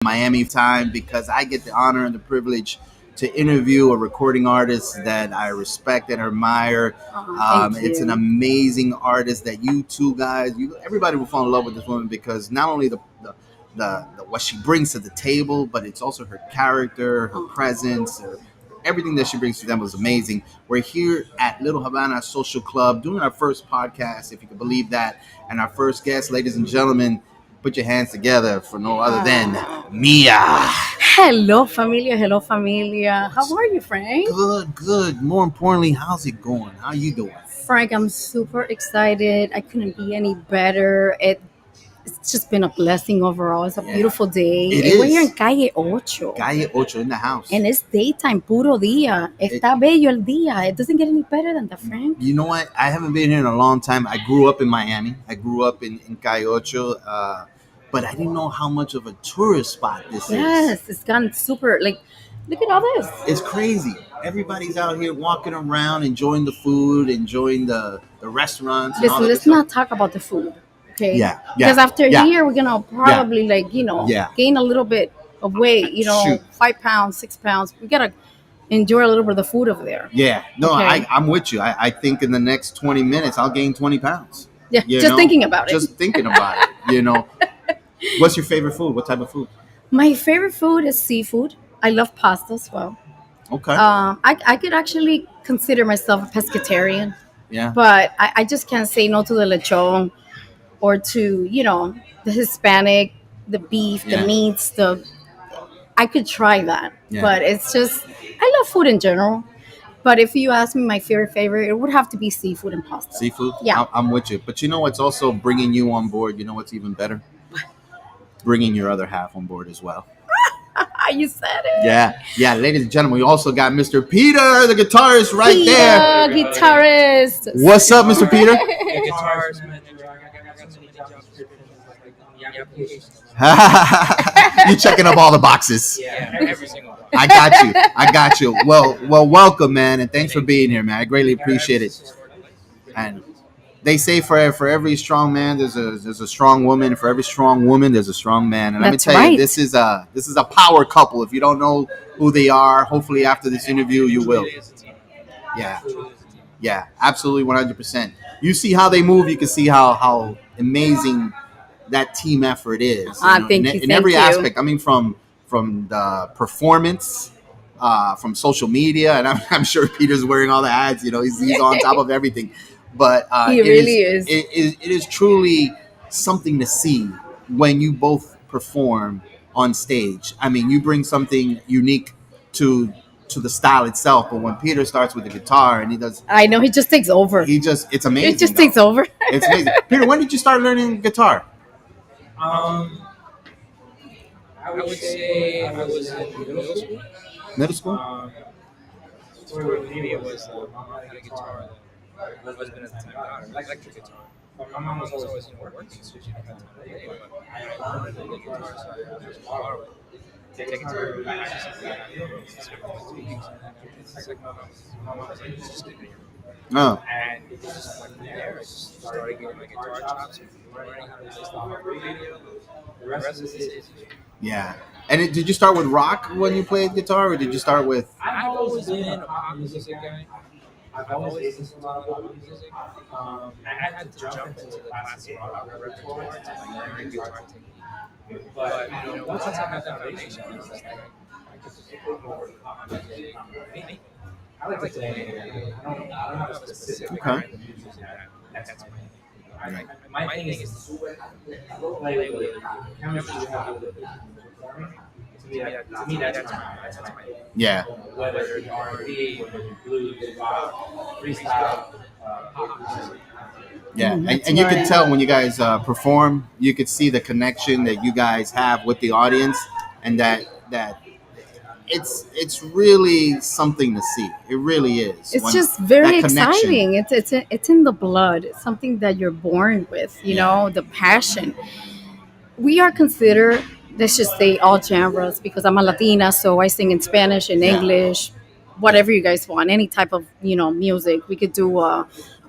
Miami time because I get the honor and the privilege to interview a recording artist that I respect and admire. It's an amazing artist that you two guys, everybody will fall in love with this woman because not only the what she brings to the table, but it's also her character, her presence, everything that she brings to them was amazing. We're here at Little Havana Social Club doing our first podcast, if you can believe that. And our first guest, ladies and gentlemen, put your hands together for no other than Mia. Hello, familia. Hello, familia. How are you, Frank? Good. More importantly, how's it going? How you doing? Frank, I'm super excited. I couldn't be any better. It's just been a blessing overall. It's a beautiful day. We're here in CALLE8. CALLE8 in the house. And it's daytime, puro día. Está bello el día. It doesn't get any better than that, Frank. You know what? I haven't been here in a long time. I grew up in Miami. I grew up in CALLE8. But I didn't know how much of a tourist spot this is. Yes, it's gotten super, look at all this. It's crazy. Everybody's out here walking around, enjoying the food, enjoying the restaurants. Let's not talk about the food. Okay. Yeah. Because after here, we're gonna probably gain a little bit of weight. 5 pounds, 6 pounds. We gotta enjoy a little bit of the food over there. Yeah. No, okay. I'm with you. I think in the next 20 minutes, I'll gain 20 pounds. Yeah. Just thinking about it. Just thinking about it. What's your favorite food? What type of food? My favorite food is seafood. I love pasta as well. Okay. I could actually consider myself a pescatarian. Yeah. But I just can't say no to the lechon. Or to, the Hispanic, the beef, the meats, I could try that. Yeah. But it's just, I love food in general. But if you ask me my favorite, it would have to be seafood and pasta. Seafood? Yeah. I'm with you. But what's also bringing you on board? You know what's even better? Bringing your other half on board as well. You said it. Yeah. Ladies and gentlemen, we also got Mr. Peter, the guitarist, right there. Guitarist. What's up, Mr. Peter? Guitarist, man. You checking up all the boxes. Yeah, every single one. I got you. Well, welcome, man, and thanks for being here, man. I greatly appreciate it. And they say for every strong man, there's a strong woman. For every strong woman, there's a strong man. And let me tell you, this is a power couple. If you don't know who they are, hopefully after this interview, you will. Yeah, absolutely, 100%. You see how they move, you can see how amazing that team effort is. In every aspect. I mean, from the performance, from social media, and I'm sure Peter's wearing all the ads. He's on top of everything. But he really is. It is truly something to see when you both perform on stage. I mean, you bring something unique to the style itself, but when Peter starts with the guitar and he does, I know he just takes over. It's amazing. It just takes over. It's amazing. Peter, when did you start learning guitar? I would say I was in middle school. Middle school? For me, it was I had a guitar that my husband at the time got, an electric guitar. My mom was always working, so she didn't have time to play. But I wanted to play guitar, so I just borrowed it. Take it to her. It's like my mom was like, just stick it here. Oh. And it just went from there. I just started getting my guitar chops, learning how to play stuff on radio. The rest is history. Yeah. And did you start with rock when you played guitar, or did you start with? I've always been a pop music guy. I've always listened to a lot of pop music. I had to jump into the classic rock repertoire to learn guitar technique. But once I had that foundation, I was like, I could just put more pop music. I like to play. I don't have a specific kind of music that's my thing is to play with chemistry you have with performing. To me, that's my thing. Yeah. Whether it's R&B, whether it's blues, rock, freestyle, pop music. Yeah, and you can tell when you guys perform, you could see the connection that you guys have with the audience, and that it's really something to see. It really is. It's just very exciting. It's in the blood. It's something that you're born with. The passion. We are considered, let's just say, all genres, because I'm a Latina, so I sing in Spanish and English, whatever you guys want, any type of music. We could do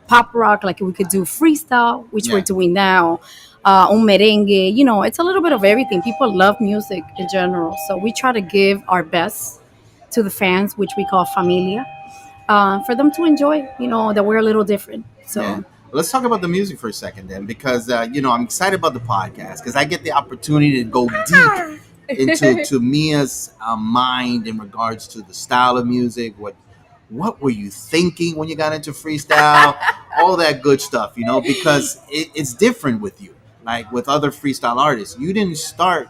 pop rock, like we could do freestyle, which we're doing now. un merengue. You know, it's a little bit of everything. People love music in general, so we try to give our best to the fans, which we call familia, for them to enjoy. You know, that we're a little different. So. Yeah. Let's talk about the music for a second then, because I'm excited about the podcast because I get the opportunity to go deep into Mia's mind in regards to the style of music. What were you thinking when you got into freestyle? All that good stuff, because it's different with you. Like with other freestyle artists, you didn't start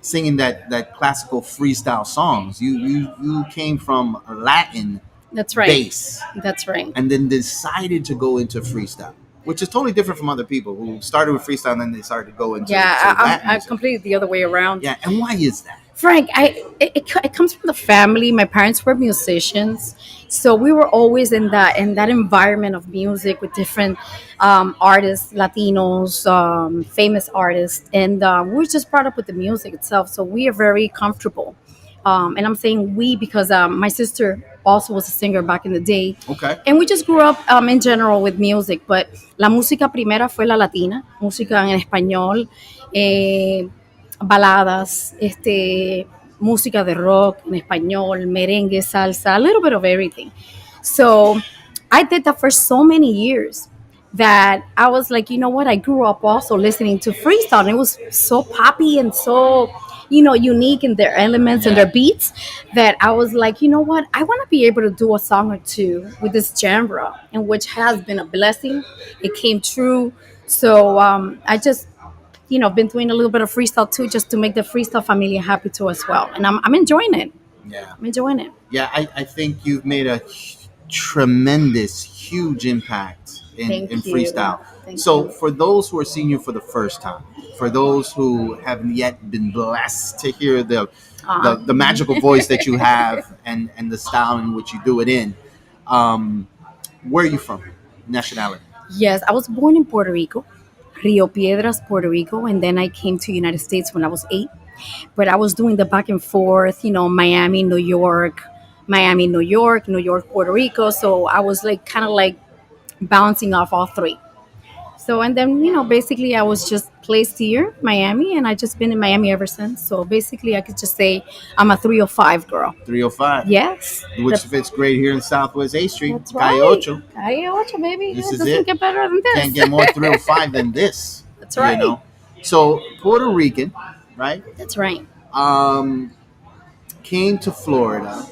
singing that classical freestyle songs. You came from Latin. That's right. Bass. That's right. And then decided to go into freestyle, which is totally different from other people who started with freestyle and then they started to go into I'm completely the other way around. Yeah, and why is that? Frank, it comes from the family. My parents were musicians, so we were always in that environment of music with different artists, Latinos, famous artists, and we were just brought up with the music itself. So we are very comfortable. And I'm saying we because my sister also was a singer back in the day. Okay. And we just grew up in general with music, but la música primera fue la latina, música en español, baladas, música de rock en español, merengue, salsa, a little bit of everything. So I did that for so many years that I was like, you know what? I grew up also listening to freestyle, and it was so poppy and so, unique in their elements and their beats that I was like, you know what? I want to be able to do a song or two with this genre, and which has been a blessing. It came true. So I just, been doing a little bit of freestyle too, just to make the freestyle family happy too as well. And I'm enjoying it. Yeah. I'm enjoying it. Yeah, I think you've made a tremendous, huge impact in freestyle. So for those who are seeing you for the first time, for those who haven't yet been blessed to hear the magical voice that you have and the style in which you do it in, where are you from? Nationality? Yes, I was born in Puerto Rico, Rio Piedras, Puerto Rico, and then I came to the United States when I was 8. But I was doing the back and forth, Miami, New York, New York, Puerto Rico. So I was kind of bouncing off all three. So, and then, basically I was just placed here, Miami, and I just been in Miami ever since. So basically I could just say I'm a 305 girl. 305. Yes. Which fits great here in Southwest A Street. That's right. CALLE8. CALLE8, baby. This it is doesn't it. Get better than this. Can't get more 305 than this. That's right. So Puerto Rican, right? That's right. Came to Florida.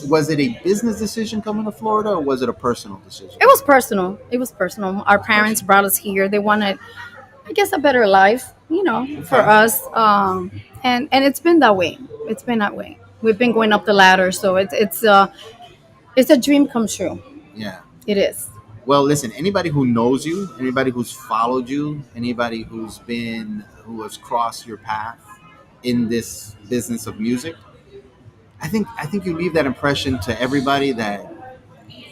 Was it a business decision coming to Florida, or was it a personal decision? It was personal. Our parents brought us here. They wanted, I guess, a better life, for us. And it's been that way. It's been that way. We've been going up the ladder, so it's a dream come true. Yeah. It is. Well, listen, anybody who knows you, anybody who's followed you, anybody who has crossed your path in this business of music, I think you leave that impression to everybody that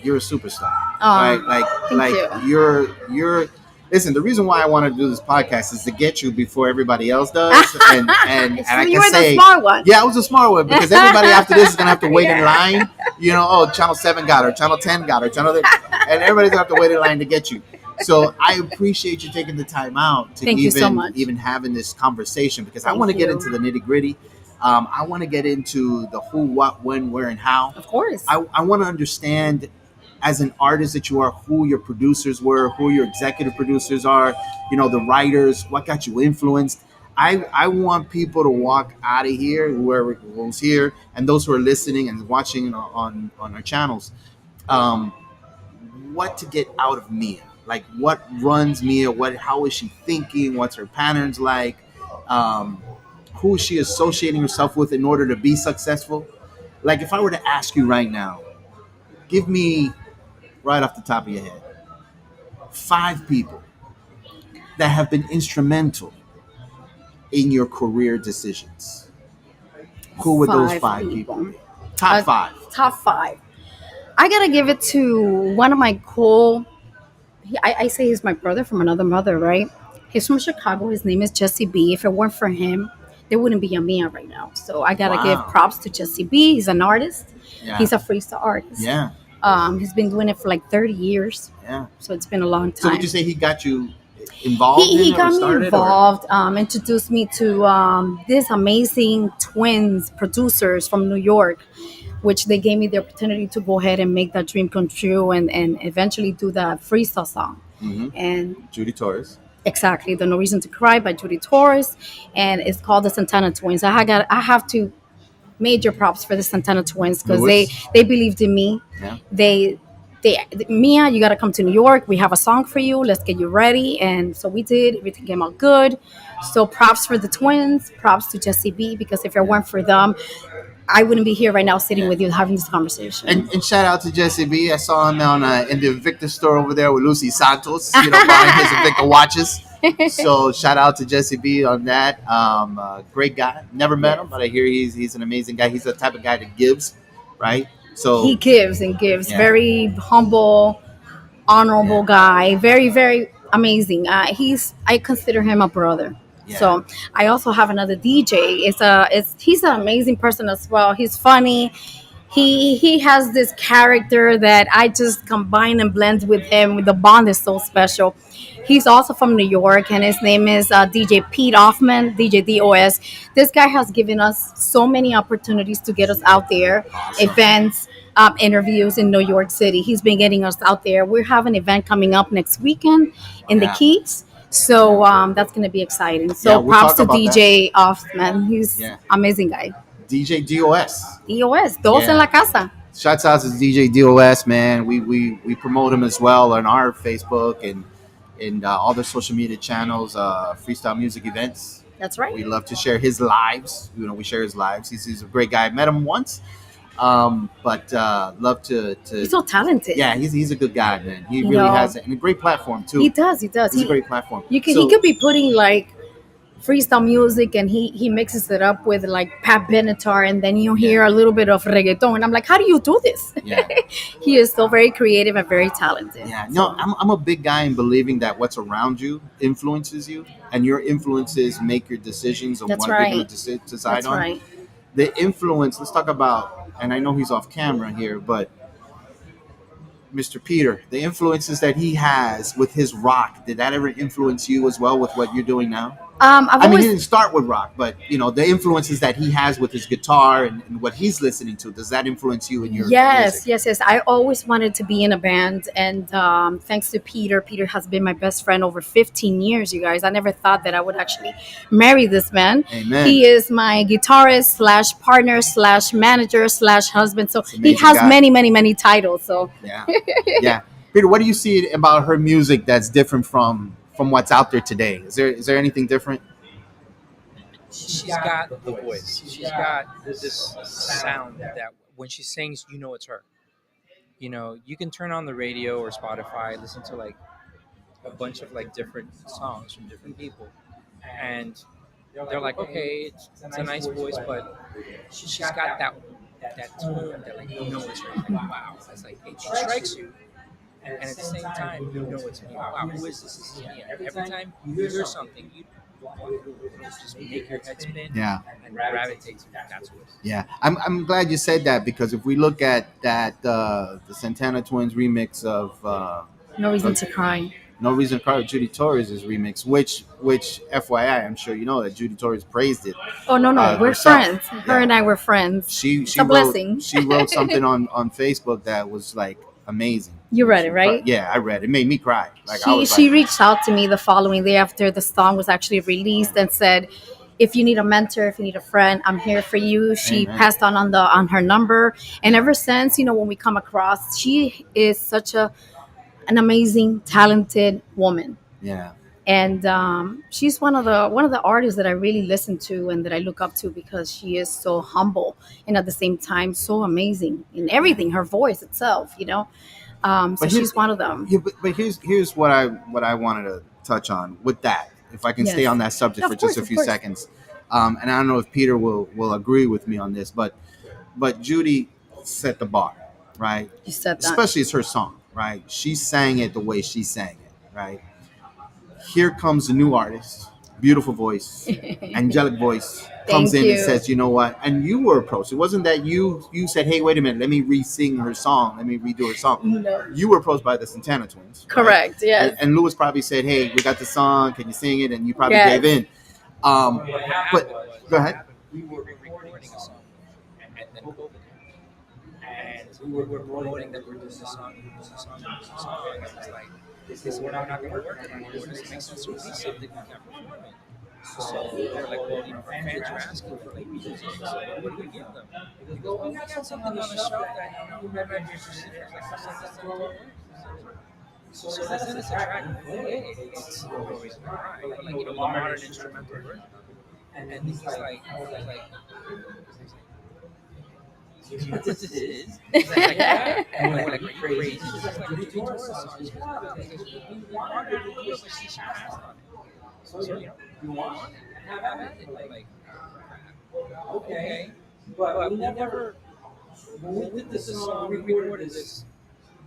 you're a superstar. Right? You're listen, the reason why I wanted to do this podcast is to get you before everybody else does. And I can say, the smart one. Yeah, I was a smart one, because everybody after this is gonna have to wait in line. Channel 7 got her, Channel 10 got her, and everybody's gonna have to wait in line to get you. So I appreciate you taking the time out to even having this conversation, because I want to get into the nitty gritty. I want to get into the who, what, when, where, and how. Of course. I want to understand, as an artist that you are, who your producers were, who your executive producers are, the writers, what got you influenced. I want people to walk out of here, who's here, and those who are listening and watching on our channels, what to get out of Mia. Like, what runs Mia? How is she thinking? What's her patterns like? Who is she associating herself with in order to be successful? Like, if I were to ask you right now, give me, right off the top of your head, 5 people that have been instrumental in your career decisions. Who would those 5 people be? Top 5. Top 5. I got to give it to one of my I say he's my brother from another mother, right? He's from Chicago. His name is Jesse B. If it weren't for him, there wouldn't be a Mia right now. So I got to give props to Jesse B. He's an artist. Yeah. He's a freestyle artist. Yeah. He's been doing it for 30 years. Yeah. So it's been a long time. So would you say he got you involved in He it or got me started or? involved, introduced me to these amazing twins producers from New York, which they gave me the opportunity to go ahead and make that dream come true and eventually do the freestyle song. Mm-hmm. And Judy Torres. exactly, the No Reason to Cry by Judy Torres, and it's called the Santana Twins. I have to major props for the Santana Twins because Lewis. they believed in me. Yeah. They Mia, you got to come to New York. We have a song for you. Let's get you ready. And so we did. Everything came out good. So props for the twins. Props to Jesse B because if it weren't for them, I wouldn't be here right now sitting with you having this conversation. And shout out to Jesse B. I saw him on in the Victor store over there with Lucy Santos, buying his Victor watches. So shout out to Jesse B on that. Great guy. Never met him, but I hear he's an amazing guy. He's the type of guy that gives, right? So he gives and gives. Very humble, honorable guy. Very, very amazing. I consider him a brother. Yeah. So I also have another DJ. He's an amazing person as well. He's funny. He has this character that I just combine and blend with him. The bond is so special. He's also from New York, and his name is DJ Pete Hoffman, DJ DOS. This guy has given us so many opportunities to get us out there, events, interviews in New York City. He's been getting us out there. We have an event coming up next weekend in the Keys. So that's going to be exciting. So props to DJ Hoffman. He's amazing guy. DJ DOS. Dos en la casa. Shouts out to DJ DOS, man. We promote him as well on our Facebook and all the social media channels, freestyle music events. That's right. We love to share his lives. We share his lives. He's a great guy. I met him once, but love to. He's so talented. Yeah, he's a good guy, man. He really has a great platform too. He does. He's a great platform. He could be putting like freestyle music and he mixes it up with like Pat Benatar and then you hear a little bit of reggaeton and I'm like, how do you do this? Yeah. He is so very creative and very talented. Yeah, no, I'm a big guy in believing that what's around you influences you and your influences make your decisions on what you're going to decide on. Right. The influence, let's talk about, and I know he's off camera here, but Mr. Peter, the influences that he has with his rock, did that ever influence you as well with what you're doing now? I mean, he didn't start with rock, but the influences that he has with his guitar and what he's listening to, does that influence you in your music? Yes. I always wanted to be in a band, and thanks to Peter has been my best friend over 15 years, you guys. I never thought that I would actually marry this man. Amen. He is my guitarist / partner / manager / husband. So he has many titles. So yeah. Peter, what do you see about her music that's different from what's out there today? Is there anything different? She's got the voice. She's got this sound that when she sings, it's her. You can turn on the radio or Spotify, listen to like a bunch of like different songs from different people, and they're like, okay, it's a nice voice, but she's got that tone that like it's her. Like, wow, it's like it strikes you. And at the same time, it's me. Wow, who is this? This is me. And every time you hear something, you just make your head spin and gravitate to that. That's what. Yeah, I'm glad you said that because if we look at that, the Santana Twins remix of No Reason to Cry. No Reason to Cry, Judy Torres' remix, which FYI, I'm sure you know that Judy Torres praised it. Oh no, we're herself. Friends. Her and I were friends. She it's a blessing. She wrote something on Facebook that was like amazing. You read it, right? Yeah, I read it. It made me cry. Like she reached out to me the following day after the song was actually released and said, if you need a mentor, if you need a friend, I'm here for you. She passed on her number. And ever since, when we come across, she is such an amazing, talented woman. Yeah. And she's one of the artists that I really listen to and that I look up to because she is so humble and at the same time so amazing in everything, her voice itself, So she's one of them. Yeah, but here's what I wanted to touch on with that. If I can stay on that subject for just a few seconds, and I don't know if Peter will agree with me on this, but Judy set the bar, right? You said that. Especially it's her song, right? She sang it the way she sang it, right? Here comes a new artist, beautiful voice, angelic voice, comes Thank in and you. says, you know what? And you were approached. It wasn't that you said, hey, wait a minute, let me re-sing her song, let me redo her song. No. You were approached by the Santana twins, right? Correct. Yes. And Lewis probably said, hey, we got the song, can you sing it? And you probably Yes. gave in. What happened But was, go ahead. we were recording a song, and then COVID happened. And we were promoting that we're doing this song, we're doing this song, we're doing this song, and it was like, this we're not going to work anymore. This doesn't make sense to release something we can't perform it. So they're like, well, you know, our fans are asking for like music, so what do we give them? They go, well, we got something on the shelf that, you know, we might be interested in. Like, something to work. So they sent us a track. Hey, it's always right, but like, you know, a modern instrumental version. And he's like, I was like, do you know what this is? He's like, yeah. And we're like, crazy. This is like a Tiempos song. We wanted to do it, but she passed on it. So, you know, you want it, have it. Like, okay. But we never, when we did this song, we recorded this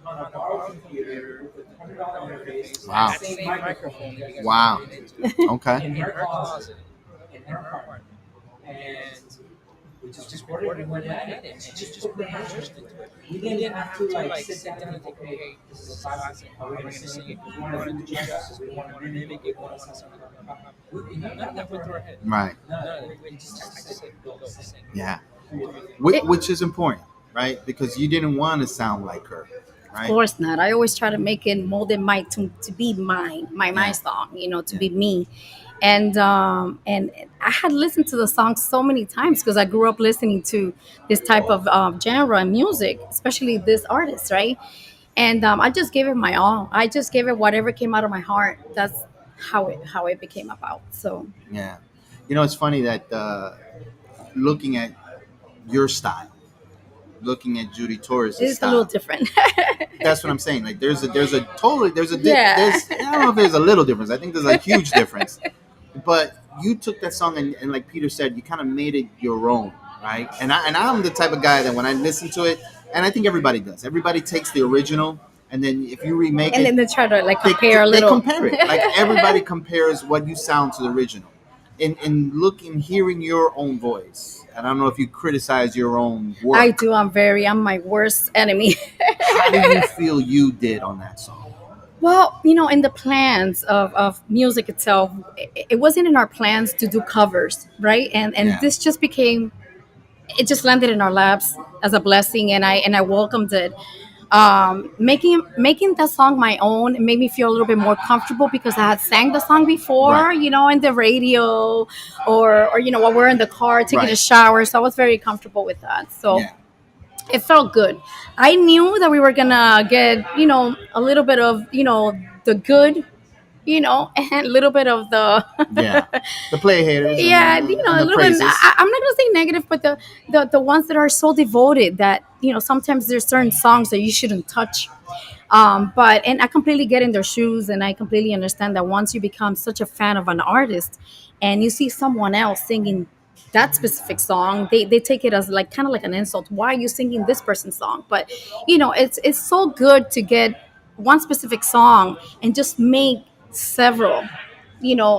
on a borrowed computer with a $100 interface. Wow. That same microphone that you guys Wow. put it into. Okay. In her closet, in her apartment. And we just recorded and went ahead and just put her voice into it. We didn't have to like sit down and think, okay, this is a classic, how are we going to sing it? We want to do justice, we want to mimic it, we want to sound like none of that went through our head. Right. None of it. I just said, go sing. Yeah. Which is important, right? Because you didn't want to sound like her, right? Of course not. I always try to make it molded my to be mine, my song, you know, to be me. And I had listened to the song so many times because I grew up listening to this type of genre and music, especially this artist, right? And I just gave it my all. I just gave it whatever came out of my heart. That's how it became about. So Yeah. You know, it's funny that looking at your style, looking at Judy Torres' it's a style, little different. that's what I'm saying. Like there's a totally Yeah. there's I don't know if there's a little difference. I think there's a huge difference. But you took that song and like Peter said, you kind of made it your own, right? And I'm the type of guy that when I listen to it, and I think everybody does. Everybody takes the original, and then if you remake And it, then they try to like compare a they little. compare it. Like everybody compares what you sound to the original. In looking, hearing your own voice. And I don't know if you criticize your own work. I do. I'm my worst enemy. How do you feel you did on that song? Well, you know, in the plans of music itself, it wasn't in our plans to do covers, right? And Yeah. this just became, it just landed in our laps as a blessing, and I welcomed it. Making that song my own made me feel a little bit more comfortable because I had sang the song before, Right. you know, in the radio or you know while we're in the car taking a Right. shower. So I was very comfortable with that. So Yeah. it felt good. I knew that we were gonna get, you know, a little bit of, you know, the good, you know, and a little bit of the Yeah. The play haters yeah, and you know, and a the little bit. praises. I'm not gonna say negative, but the ones that are so devoted that, you know, sometimes there's certain songs that you shouldn't touch. But and I completely get in their shoes, and I completely understand that once you become such a fan of an artist, and you see someone else singing that specific song, they take it as like kind of like an insult. Why are you singing this person's song? But you know, it's so good to get one specific song and just make several, you know,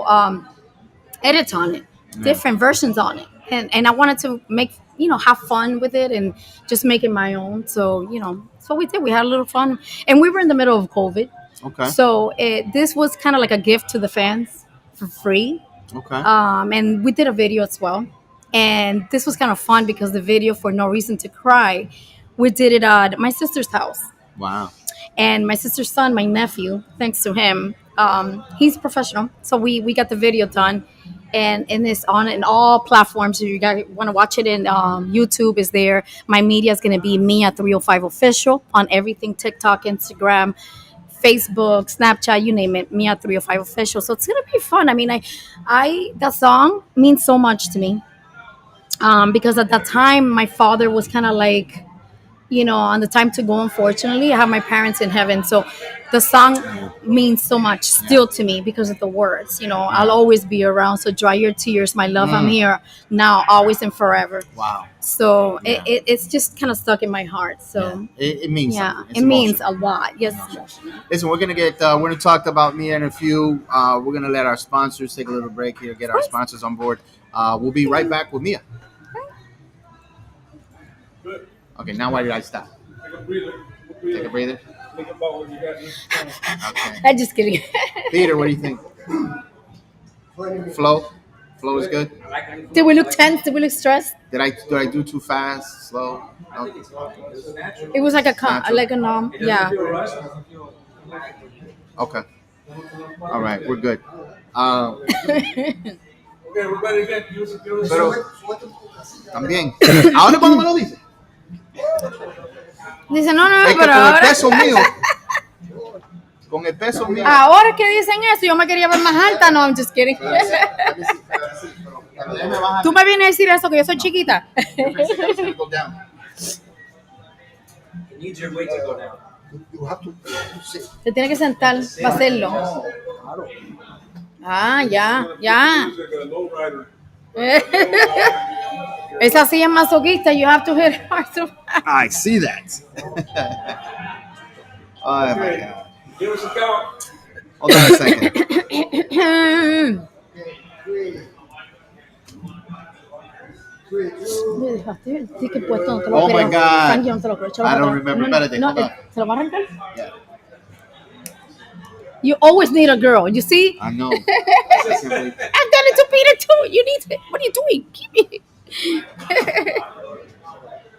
edits on it, Yeah. different versions on it, and I wanted to make, you know, have fun with it and just make it my own. So you know, so we did. We had a little fun, and we were in the middle of COVID, Okay. so this was kind of like a gift to the fans for free. Okay. And we did a video as well, and this was kind of fun because the video for No Reason to Cry, we did it at my sister's house. Wow. And my sister's son, my nephew, thanks to him, he's a professional, so we got the video done, and it's on in all platforms. If you guys want to watch it in YouTube, is there. My media is going to be Mia305 official on everything: TikTok, Instagram, Facebook, Snapchat, you name it. Mia305 official. So it's going to be fun. I mean, I that song means so much to me, because at that time my father was kind of like, on the time to go. Unfortunately, I have my parents in heaven, so the song means so much still to me because of the words. I'll always be around. So dry your tears, my love. I'm here now, always and forever. Wow. So it's just kind of stuck in my heart. So it means something. It's it means a lot. Yes. Listen, we're gonna talk about Mia in a few. We're gonna let our sponsors take a little break here, get our sponsors on board. We'll be right back with Mia. Okay, now why did I stop? Take a breather. Think about what you got. Okay. I'm just kidding. Peter, what do you think? Flow is good. Did we look tense? Did we look stressed? Did I do too fast? Slow? No. It was like a yeah. Okay. All right, we're good. Pero también. Ahora cuando me lo dice. Dice, no, Es que pero con ahora. el peso mío. Con el peso mío. Ahora que dicen eso, yo me quería ver más alta. No, I'm just kidding. Tú me vienes a decir eso, que yo soy chiquita. Se tiene que sentar para hacerlo. Ah, ya. Esa silla es masoquista. You have to hit hard to. I see that. Oh my God. Hold on a second. Oh my God. I don't remember. Espérate, hold on. ¿Se lo va a arrancar? Yeah. You always need a girl. You see? I know. I've done it to Peter too. You need it. What are you doing? Keep it.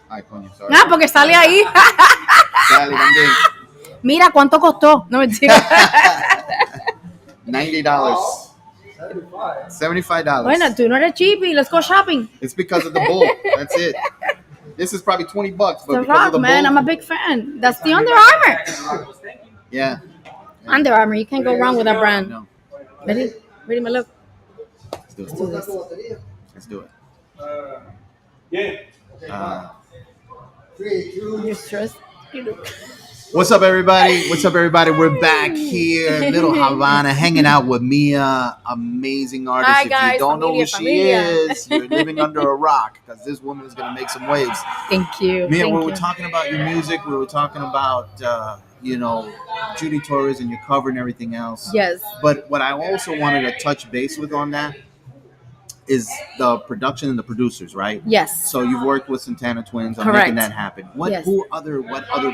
Ay, coño, sorry. Ah, porque sale ahí. Dale, también. Mira cuánto costó. No mentira. $90. $75. Bueno, tú no eres cheapy. Let's go shopping. It's because of the bull. That's it. This is probably $20, but The because Rock, of the man. bull. I'm a big fan. That's the Under Armour. Yeah. Under Armour. You can't go wrong with that brand. No. Ready, my love. Let's do it. Let's do it. You're stressed. What's up, everybody? We're back here, Little Havana, hanging out with Mia, amazing artist. Hi, if guys, you don't know who she familia. is, you're living under a rock because this woman is going to make some waves. Thank you. Mia, Thank we you. were talking about your music. We were talking about, Judy Torres and your cover and everything else. Yes. But what I also wanted to touch base with on that is the production and the producers, right? Yes. So you've worked with Santana Twins on Correct. making that happen. What Yes. other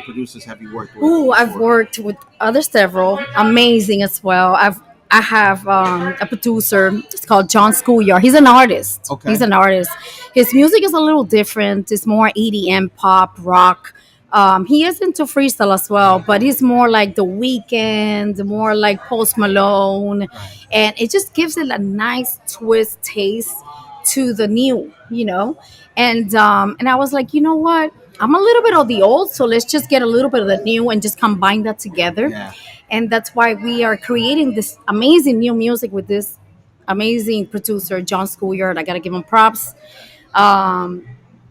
producers have you worked with? Ooh, I've worked with several, amazing as well. I have a producer. It's called John Schoolyard. He's an artist. Okay. He's an artist. His music is a little different. It's more EDM, pop, rock. He is into freestyle as well, but he's more like The Weeknd, more like Post Malone, and it just gives it a nice twist taste to the new, And I was like, you know what? I'm a little bit of the old, so let's just get a little bit of the new and just combine that together. Yeah. And that's why we are creating this amazing new music with this amazing producer, John Schoolyard. I gotta give him props.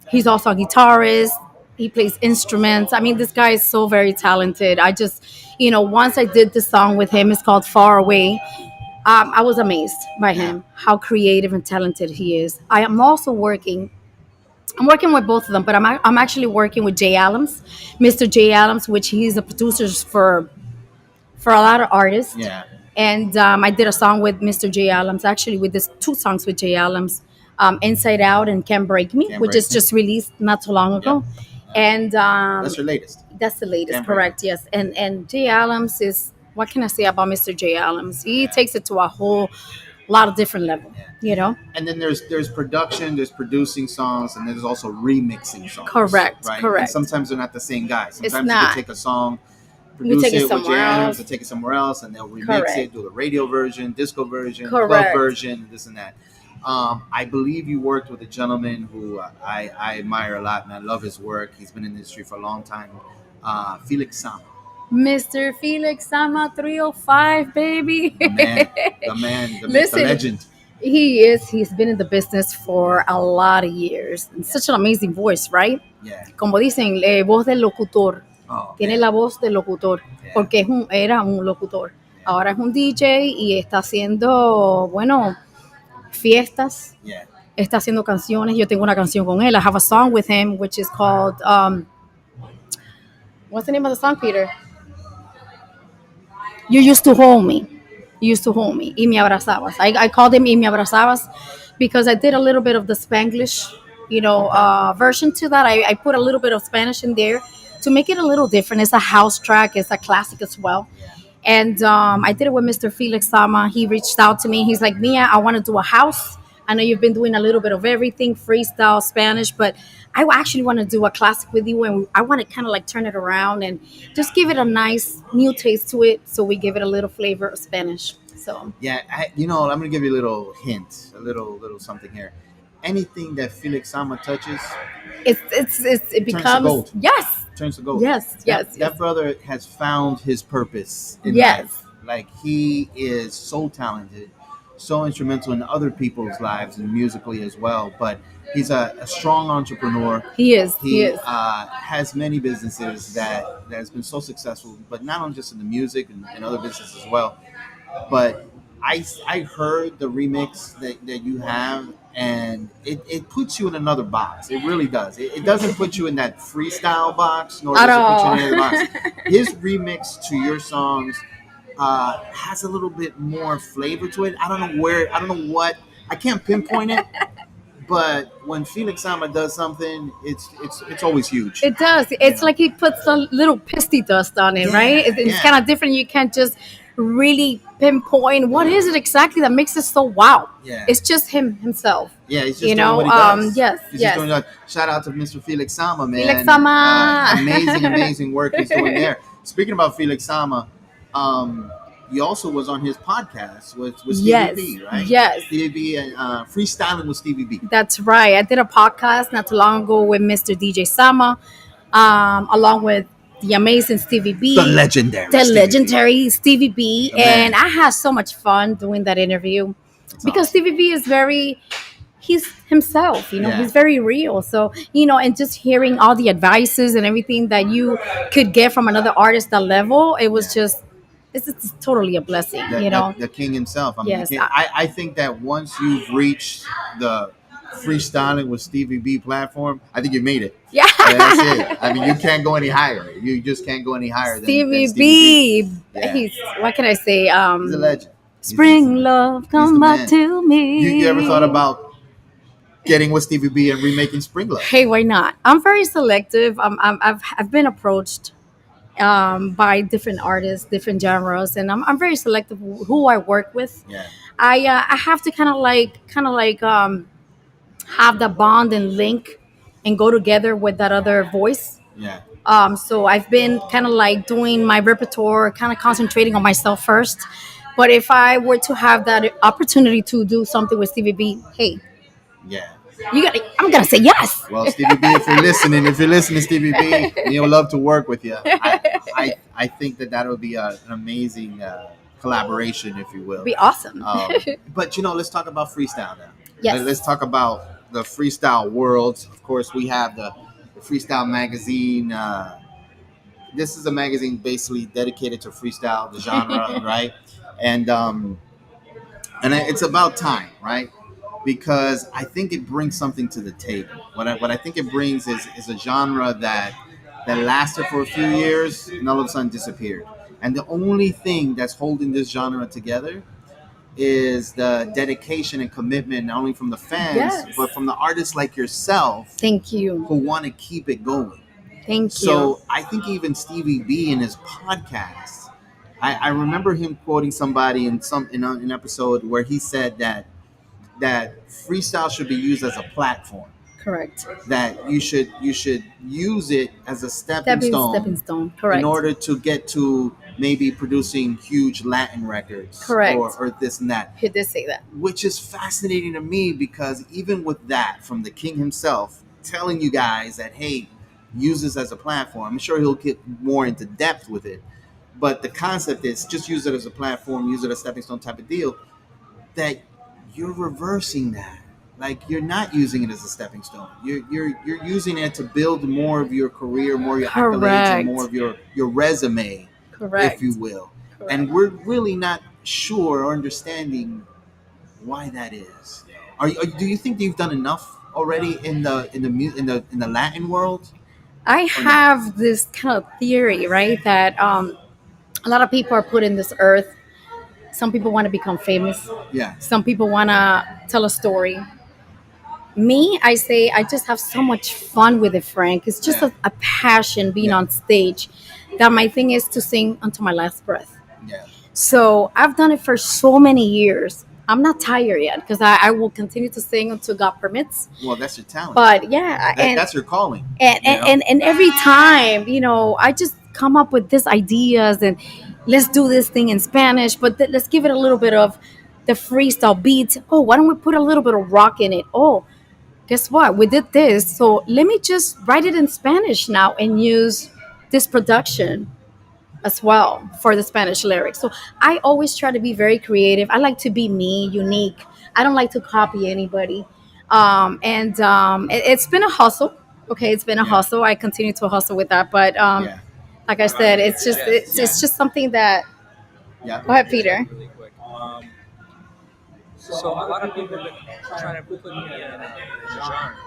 He's also a guitarist. He plays instruments. I mean, this guy is so very talented. I just, once I did the song with him, it's called Far Away. I was amazed by him, how creative and talented he is. I'm working with both of them, but I'm actually working with Jay Adams, Mr. Jay Adams, which he's a producer for a lot of artists. Yeah. And I did a song with Mr. Jay Adams, actually with this 2 songs with Jay Adams, Inside Out and Can't Break Me, which is just released not too long ago. Yeah. And That's your latest. That's the latest, Can't correct? Yes. And Jay Adams is, what can I say about Mr. Jay Adams? He takes it to a whole lot of different level, And then there's production, there's producing songs, and there's also remixing songs. Correct, right? correct. And sometimes they're not the same guy. Sometimes not. they take a song, produce take it it with somewhere Jay Adams, else. and take it somewhere else, and they'll remix Correct. it, do the radio version, disco version, club Correct. version, this and that. I believe you worked with a gentleman who I admire a lot, and I love his work. He's been in the industry for a long time. Felix Sama. Mr. Felix Sama 305, baby. The man, the Listen, legend. He is. He's been in the business for a lot of years. And such an amazing voice, right? Como dicen, voz del locutor. Tiene la voz del locutor, porque era un locutor. Ahora es un DJ y está haciendo, bueno, fiestas. Está haciendo canciones. Yo tengo una canción con él. I have a song with him, which is called, what's the name of the song, Peter? You used to hold me. You used to hold me. Y me abrazabas. I called him Y me abrazabas because I did a little bit of the Spanglish, version to that. I put a little bit of Spanish in there to make it a little different. It's a house track. It's a classic as well. And I did it with Mr. Felix Sama. He reached out to me. He's like, Mia, I want to do a house. I know you've been doing a little bit of everything, freestyle, Spanish, but I actually want to do a classic with you, and I want to kind of like turn it around and just give it a nice new taste to it. So we give it a little flavor of Spanish. So I'm going to give you a little hint, a little something here. Anything that Felix Sama touches, it becomes turns to gold. Yes. Turns to gold. Yes. That brother has found his purpose in life. Like, he is so talented, so instrumental in other people's lives and musically as well. But he's a strong entrepreneur. He is. Has many businesses that has been so successful, but not only just in the music and other businesses as well. But I heard the remix that you have, and it puts you in another box. It really does. It doesn't put you in that freestyle box, nor does it put you in any other box. His remix to your songs has a little bit more flavor to it. I don't know what. I can't pinpoint it. But when Felix Sama does something, it's always huge. It does. It's like he puts a little pisty dust on it, right? It's kind of different. You can't just really pinpoint what is it exactly that makes it so wow. It's just himself. He's just doing what he does. He's just doing shout out to Mr. Felix Sama, man. Felix Sama. Amazing work he's doing there. Speaking about Felix Sama, he also was on his podcast with Stevie B, right? Yes. Stevie B and Freestyling with Stevie B. That's right. I did a podcast not too long ago with Mr. DJ Sama, along with the amazing Stevie B. The legendary Stevie B. And I had so much fun doing that interview. That's because awesome. Stevie B is he's himself, he's very real. So, and just hearing all the advices and everything that you could get from another artist, that level, it was just, it's totally a blessing, the king himself. I mean, I think that once you've reached the Freestyling with Stevie B platform, I think you made it. Yeah. That's it. I mean, you can't go any higher. You just can't go any higher than Stevie B. Yeah. He's, what can I say? He's a legend. Spring love, come back to me. You ever thought about getting with Stevie B and remaking Spring Love? Hey, why not? I'm very selective. I've been approached by different artists, different genres, and I'm very selective who I work with. Yeah. I have to kind of like have the bond and link and go together with that other voice. Yeah. So I've been kind of like doing my repertoire, kind of concentrating on myself first. But if I were to have that opportunity to do something with Stevie B, hey. Yeah. I'm gonna say yes. Well, Stevie B, if you're listening, Stevie B, we'll love to work with you. I think that would be an amazing collaboration, if you will. Be awesome. But let's talk about freestyle now. Yes. Let's talk about the freestyle world. Of course, we have the freestyle magazine. This is a magazine basically dedicated to freestyle, the genre, right? And it's about time, right? Because I think it brings something to the table. What I think it brings is a genre that lasted for a few years and all of a sudden disappeared. And the only thing that's holding this genre together is the dedication and commitment, not only from the fans, but from the artists like yourself. Thank you. Who want to keep it going. Thank you. So I think even Stevie B in his podcast, I remember him quoting somebody in an episode where he said that freestyle should be used as a platform. Correct. That you should use it as a stepping stone. Correct. In order to get to maybe producing huge Latin records. Correct. Or this and that. He did say that. Which is fascinating to me because even with that, from the king himself, telling you guys that, hey, use this as a platform. I'm sure he'll get more into depth with it. But the concept is just use it as a platform, use it as a stepping stone type of deal. That you're reversing that. like you're not using it as a stepping stone. You're using it to build more of your career, more of your accolades, and more Correct. of your resume, if you Correct. will. And Correct. we're really not sure or understanding why that is. Do you think you've done enough already in the Latin world, I or no? have this kind of theory, right? That a lot of people are put in this earth. Some people want to become famous. Yeah, Some people want to tell a story. Me, I say I just have so much fun with it, Frank. It's just yeah, a passion being yeah, on stage that my thing is to sing until my last breath. yeah. So I've done it for so many years. I'm not tired yet because I will continue to sing until God permits. Well, that's your talent. But yeah, That's your calling. and, You and know. and and every time, I just come up with these ideas and let's do this thing in Spanish, but let's give it a little bit of the freestyle beats. Oh, why don't we put a little bit of rock in it? Oh, guess what? We did this. So let me just write it in Spanish now and use this production as well for the Spanish lyrics. So I always try to be very creative. I like to be me, unique. I don't like to copy anybody. And it's been a hustle. Okay, it's been a Yeah, hustle. I continue to hustle with that, but yeah, like I said, it's just Yes, it's just something that. yeah, Go ahead, interject Peter. really quick. So a lot of people have been trying to put me in a genre,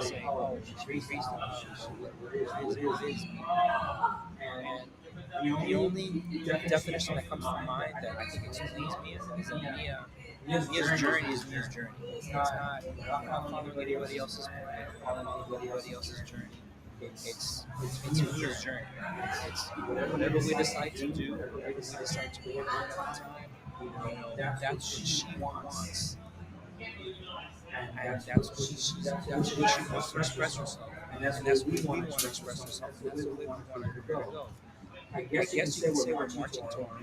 saying, "Oh, she's freestyle. What is me?" And the only definition that comes to mind that I think explains me is that Mia's journey is Mia's journey. It's not. I'm not following anybody else's plan. I'm not following anybody else's journey. It's Mia's journey. It's whatever we decide to do, whatever we decide to work on at the time. That's what she wants, and that's what she wants to express herself, and that's what we want to express herself. And that's the way we want her to go. I guess you could say we're marching to her.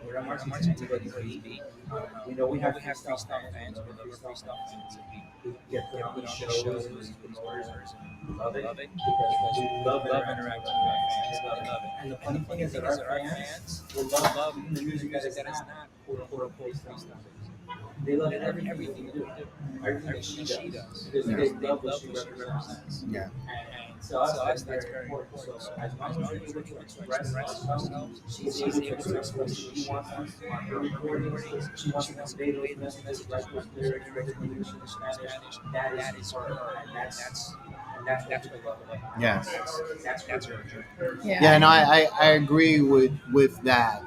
We're not marching to anybody's beat. We have freestyle fans. We love our freestyle fans, and we get put on these shows and these bars, and we love it because we love interacting with our fans. We love it. And the funny thing is that our fans will love music that is not quote unquote freestyle. They love everything that we do, everything she does. Because they love what she represents. yeah. And to us, that's very important. So as much as we're looking to express ourselves, she's able to express what she wants us on her recordings. She wants to convey those messages, write those lyrics, in Spanish. That is her, and that's what we love about her. Yeah. That's her journey. Yeah, no, I agree with that.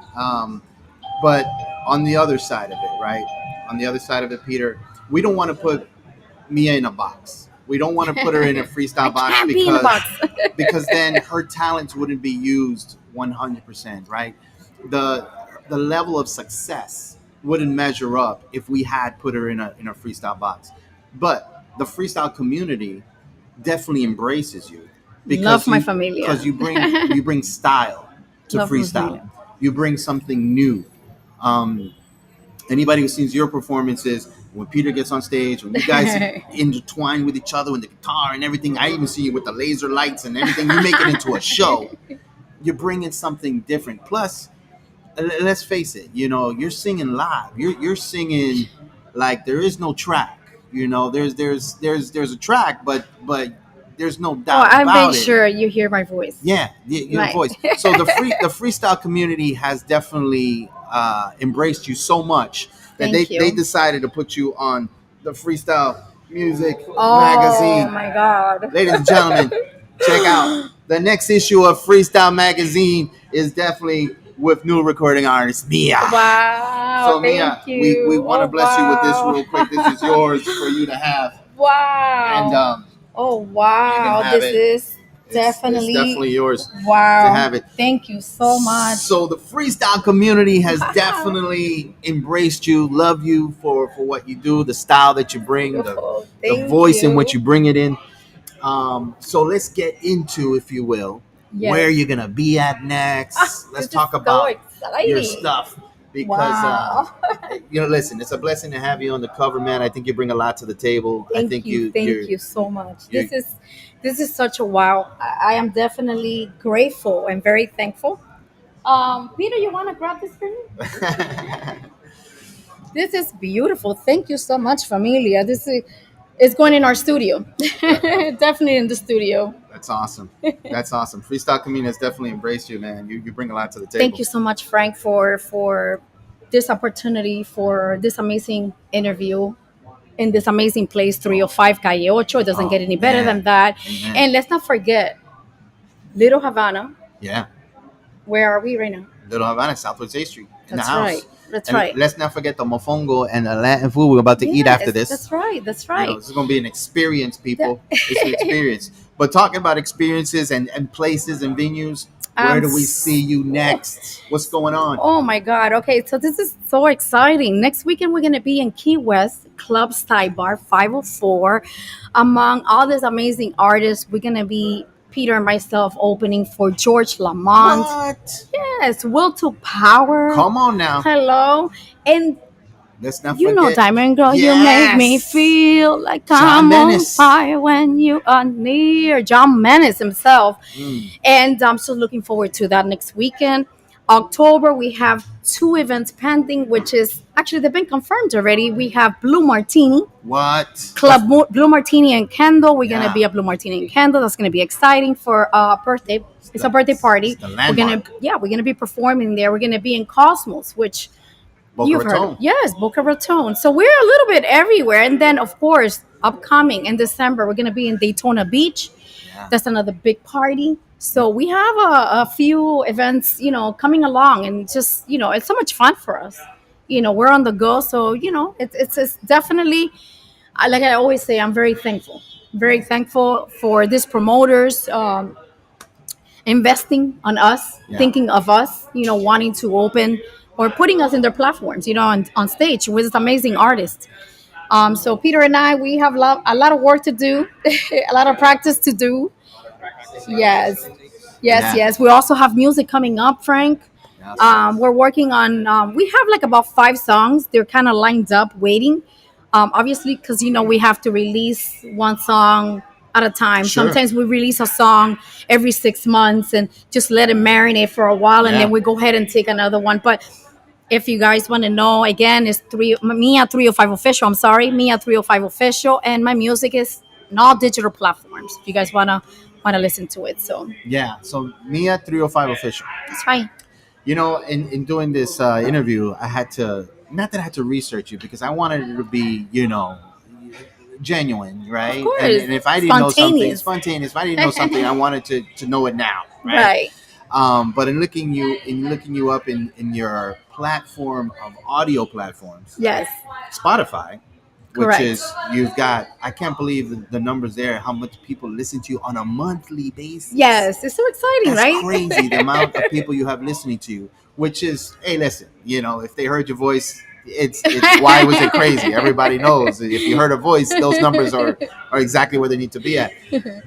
But on the other side of it, right? On the other side of it, Peter, we don't want to put Mia in a box. We don't want to put her in a I freestyle box can't be in a box. because then her talents wouldn't be used 100%, right? The the level of success wouldn't measure up if we had put her in a freestyle box. But the freestyle community definitely embraces you Love because my you familia. you bring style to Love my freestyle. familia. You bring something new. Um, Anybody who sees your performances, when Peter gets on stage, when you guys intertwine with each other with the guitar and everything, I even see you with the laser lights and everything. You make it into a show. You're bringing something different. Plus, let's face it, you're singing live. You're singing like there is no track. There's a track, but there's no Oh, doubt I make about it. sure you hear my voice. Yeah, your Like, voice. So the freestyle community has definitely embraced you so much that they thank you. decided to put you on the Freestyle Music Oh Magazine. my God. Ladies and gentlemen, check out the next issue of Freestyle Magazine is definitely with new recording artist Mia. Wow. So Mia, Thank we you. want to Oh, bless you with this wow. real quick. This is yours for you to have, and Wow. Oh, wow. have This it. is It's definitely definitely yours to wow. have it. Thank you so much. So the freestyle community has definitely embraced you, love you for what you do, the style that you bring, Oh, the thank voice in which you. you bring it in. So let's get into, if you will, where Yes. you're gonna be at next. Let's This is talk so about your exciting. stuff because Wow. listen, it's a blessing to have you on the cover, man. I think you bring a lot to the table. I think Thank you so much. you're This is such a wow. I am definitely grateful and very thankful. Peter, you want to grab this for me? This is beautiful. Thank you so much, familia. This is going in our studio. Definitely in the studio. That's awesome. That's awesome. Freestyle community has definitely embraced you, man. You bring a lot to the Thank table. you so much, Frank, for this opportunity, for this amazing interview in this amazing place, 305 CALLE8. It doesn't get any better than that. Amen. And let's not forget Little Havana. Yeah. Where are we right now? Little Havana, Southwest 8th Street. In That's the house. right. That's and right. Let's not forget the mofongo and the Latin food we're about to eat after this. That's right. That's right. This is going to be an experience, people. It's an experience. But talking about experiences and places and venues, where do we see you next? What's going on? Oh my God. Okay, so this is so exciting. Next weekend we're gonna be in Key West Club Style Bar 504. Among all these amazing artists, we're gonna be Peter and myself opening for George Lamont. What? Yes, Will to Power. Come on now. Hello. And let's not you forget. know, Diamond Girl, yes. You make me feel like I'm on fire when you are near. John Menace himself. And I'm so looking forward to that next weekend. October, we have 2 events pending, which is actually they've been confirmed already. We have Blue Martini. What? Club Blue Martini and Candle. We're gonna be a Blue Martini and Candle. That's gonna be exciting for a birthday. It's a birthday party. We're gonna be performing there. We're gonna be in Cosmos, which you've heard. Yes, Boca Raton. So we're a little bit everywhere. And then of course, upcoming in December, we're gonna be in Daytona Beach. Yeah. That's another big party. So we have a few events, coming along, and just, it's so much fun for us. We're on the go. So, it's definitely, like I always say, I'm very thankful for these promoters, investing on us, thinking of us, wanting to open or putting us in their platforms, on stage with this amazing artists. So Peter and I, we have a lot of work to do, a lot of practice to do. Yes. We also have music coming up, Frank. We're working on. We have like about 5 songs. They're kind of lined up, waiting. Obviously, because we have to release one song at a time. Sure. Sometimes we release a song every 6 months and just let it marinate for a while, and then we go ahead and take another one. But if you guys want to know, again, it's Mia 305 official. I'm sorry, Mia 305 official, and my music is on all digital platforms. If you guys wanna listen to it, so Mia 305 official. That's right. In doing this interview, I had to research you because I wanted it to be genuine, right? Of course. And if I didn't know something, spontaneous. If I didn't know something, I wanted to know it now, right? But in looking you up in your platform of audio platforms, yes, Spotify. Correct. Which is, you've got, I can't believe the numbers there, how much people listen to you on a monthly basis. Yes, it's so exciting, right? That's crazy, the amount of people you have listening to you, which is, hey, listen, if they heard your voice, it's why was it crazy? Everybody knows if you heard a voice, those numbers are exactly where they need to be at.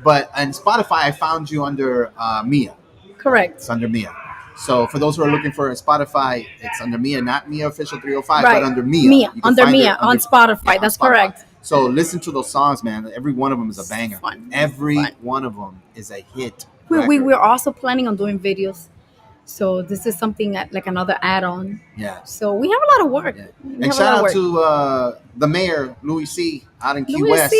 But on Spotify, I found you under Mia. Correct. It's under Mia. So for those who are looking for Spotify, it's under Mia, not Mia Official 305, but under Mia. Under Mia on Spotify. That's Spotify. Correct. So listen to those songs, man. Every one of them is a banger. Every one of them is a hit. We're also planning on doing videos. So this is something like another add-on. Yeah. So we have a lot of work. Yeah. And shout out to the mayor, Louis C. out in Key West.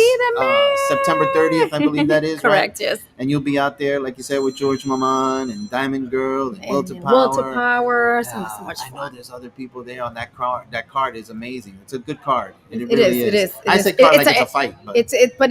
September 30th, I believe that is. Correct, right? Yes. And you'll be out there, like you said, with George Maman and Diamond Girl and Will to Power. Will to Power. So much fun. I know there's other people there on that card. That card is amazing. It's a good card. It is. I say card like it's a fight. But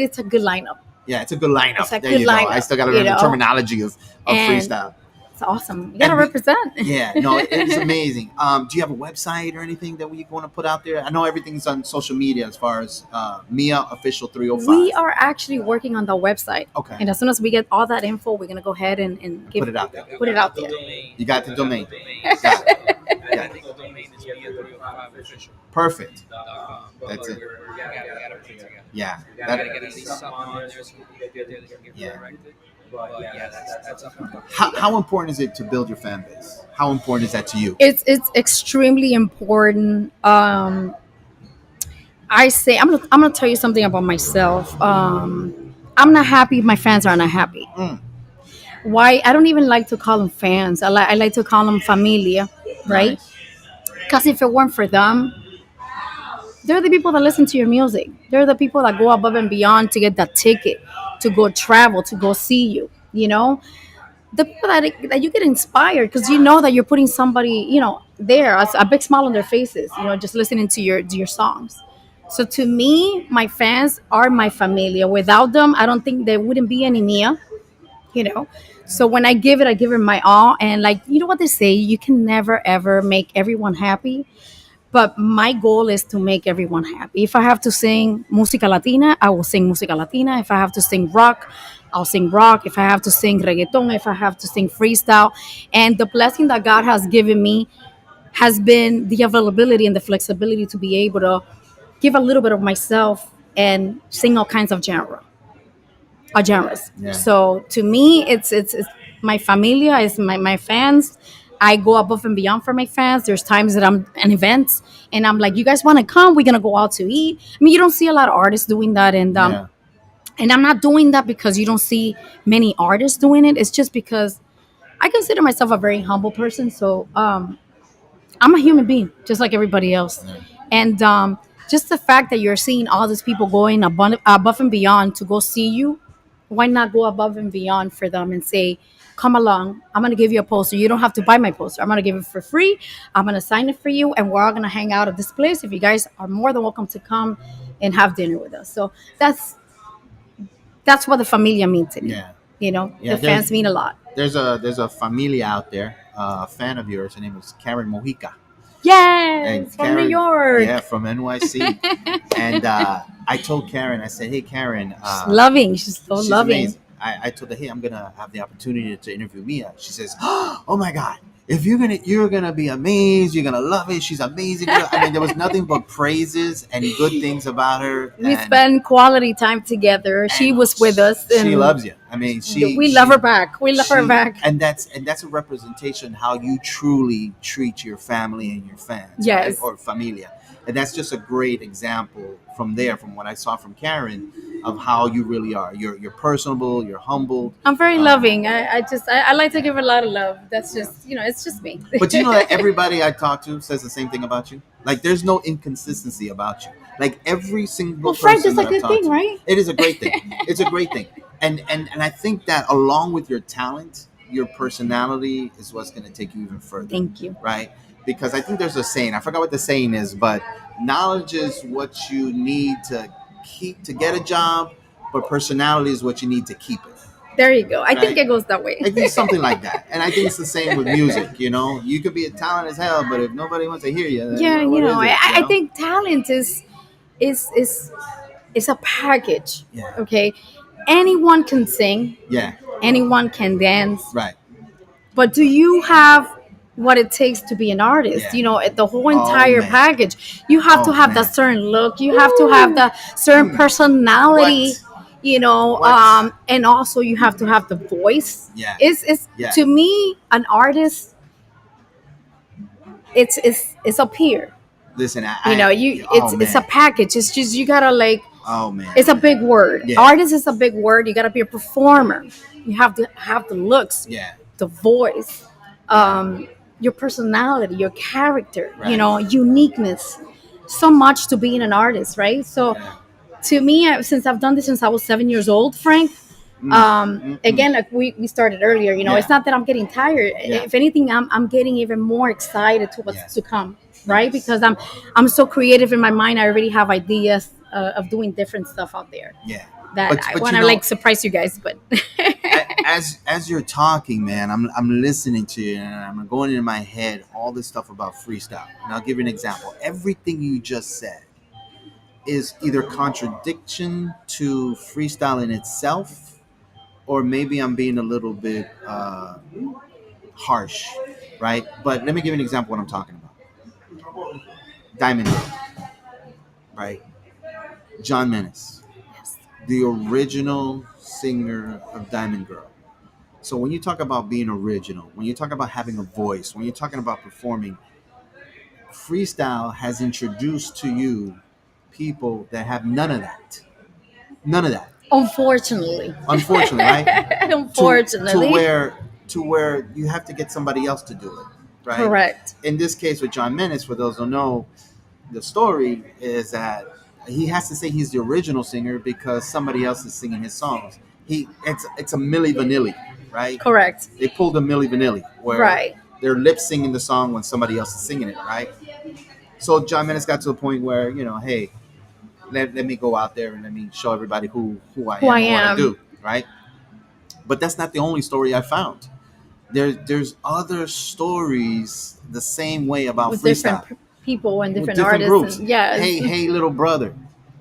it's a good lineup. Yeah, it's a good lineup. It's a good lineup. I still got to learn the terminology of freestyle. It's awesome. You gotta represent. Yeah, no, it's amazing. Do you have a website or anything that we want to put out there? I know everything's on social media as far as Mia Official 305. We are actually working on the website. Okay. And as soon as we get all that info, we're gonna go ahead and put it out there. Put it out there. You got the domain. Got it. I think the domain is Mia 305 official. Perfect. That's it. Yeah. Gotta get at least something on there so we can get directed. But that's up. How important is it to build your fan base? How important is that to you? It's extremely important. I say I'm gonna tell you something about myself. I'm not happy if my fans are not happy. Why? I don't even like to call them fans. I like to call them familia, right? Because if it weren't for them, they're the people that listen to your music. They're the people that go above and beyond to get that ticket, to go travel, to go see you. You know, the people that you get inspired because you know that you're putting somebody, there, a big smile on their faces, just listening to your songs. So to me, my fans are my familia. Without them, I don't think there wouldn't be any Mia, you know. So when I give it my all. And like, you know what they say, you can never ever make everyone happy, but my goal is to make everyone happy. If I have to sing música latina, I will sing música latina. If I have to sing rock, I'll sing rock. If I have to sing reggaeton, if I have to sing freestyle. And the blessing that God has given me has been the availability and the flexibility to be able to give a little bit of myself and sing all kinds of genres. Yeah. So to me, it's my familia, is my fans. I go above and beyond for my fans. There's times that I'm at events and I'm like, you guys want to come? We're gonna go out to eat. I mean, you don't see a lot of artists doing that, Yeah. and I'm not doing that because you don't see many artists doing it. It's just because I consider myself a very humble person. So I'm a human being, just like everybody else. Yeah. And just the fact that you're seeing all these people going above and beyond to go see you, why not go above and beyond for them and say, come along, I'm going to give you a poster. You don't have to buy my poster. I'm going to give it for free. I'm going to sign it for you. And we're all going to hang out at this place. If you guys are more than welcome to come and have dinner with us. So that's what the familia means to me. Yeah. The fans mean a lot. There's a familia out there, a fan of yours. Her name is Karen Mojica. Yes, from New York. Yeah, from NYC. And I told Karen, I said, hey, Karen. She's so loving. Amazing. I told her, hey, I'm going to have the opportunity to interview Mia. She says, oh, my God. If you're gonna be amazed, you're gonna love it. She's amazing. I mean, there was nothing but praises and good things about her. We spent quality time together. She was with us. And she loves you. I mean, we love her back. We love her back. And that's a representation how you truly treat your family and your fans. Yes. Right? Or familia. And that's just a great example from what I saw from Karen, of how you really are. You're personable. You're humble. I'm very loving. I like to give a lot of love. That's just, it's just me. But you know that everybody I talk to says the same thing about you. Like, there's no inconsistency about you. Like, every single person. Frank, it's a good thing, right? It is a great thing. It's a great thing. And I think that along with your talent, your personality is what's going to take you even further. Thank you. Right? Because I think there's a saying. I forgot what the saying is, but knowledge is what you need to keep to get a job, but personality is what you need to keep it. There you go. I think it goes that way. I think something like that. And I think it's the same with music, You could be a talent as hell, but if nobody wants to hear you, then I think talent is a package. Yeah. Okay. Anyone can sing. Yeah. Anyone can dance. Right. But do you have what it takes to be an artist? Yeah. The whole entire package. You have to have that certain look. You have to have the certain personality. And also you have to have the voice. Yeah. It's to me, an artist. It's up here. Listen, it's a package. It's just you gotta like. Oh man. It's a big word. Yeah. Artist is a big word. You gotta be a performer. You have to have the looks. Yeah. The voice. Your personality, your character, right. Uniqueness, so much to being an artist, right? So to me, since I've done this since I was 7 years old, Frank, again, like we started earlier, it's not that I'm getting tired. Yeah. If anything, I'm getting even more excited to what's to come, right? Because I'm so creative in my mind. I already have ideas of doing different stuff out there. Yeah. But I want to surprise you guys, but as you're talking, man, I'm listening to you and I'm going in my head all this stuff about freestyle. And I'll give you an example. Everything you just said is either contradiction to freestyle in itself, or maybe I'm being a little bit harsh, right? But let me give you an example of what I'm talking about. Diamond Girl, right? John Menace, the original singer of Diamond Girl. So when you talk about being original, when you talk about having a voice, when you're talking about performing, freestyle has introduced to you people that have none of that. None of that. Unfortunately, right? Unfortunately. To where you have to get somebody else to do it, right? Correct. In this case with John Menace, for those who don't know, the story is that he has to say he's the original singer because somebody else is singing his songs. It's a Milli Vanilli, right? Correct. They pulled a Milli Vanilli where Right. they're lip singing the song when somebody else is singing it, right? So John Mendes got to a point where, hey, let me go out there and let me show everybody who I Who am I and what I am. do, right? But that's not the only story I found. There's other stories the same way about With freestyle different people and with different different artists. groups. And yes. Hey, little brother.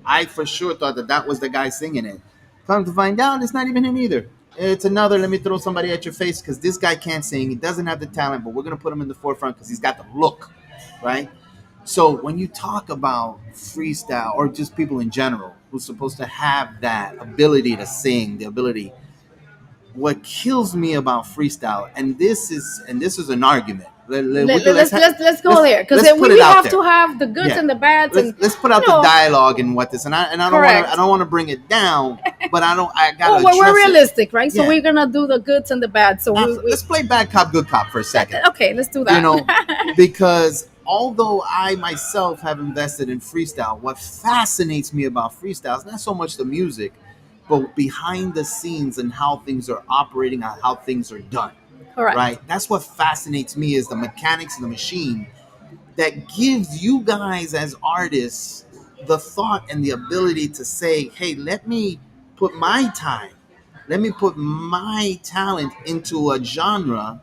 I for sure thought that was the guy singing it. Come to find out, it's not even him either. It's another. Let me throw somebody at your face because this guy can't sing. He doesn't have the talent, but we're gonna put him in the forefront because he's got the look, right? So when you talk about freestyle or just people in general who's supposed to have that ability to sing, the ability, what kills me about freestyle, and this is an argument. Let's go there because we have to have the goods and the bads. Let's put out the dialogue and what this, and I don't want to bring it down, but I gotta. Well, we're realistic, right? So we're gonna do the goods and the bads. So let's play bad cop, good cop for a second. Okay, let's do that. Because although I myself have invested in freestyle, what fascinates me about freestyle is not so much the music, but behind the scenes and how things are operating and how things are done. Correct. Right? That's what fascinates me is the mechanics of the machine that gives you guys as artists the thought and the ability to say, hey, let me put my time, let me put my talent into a genre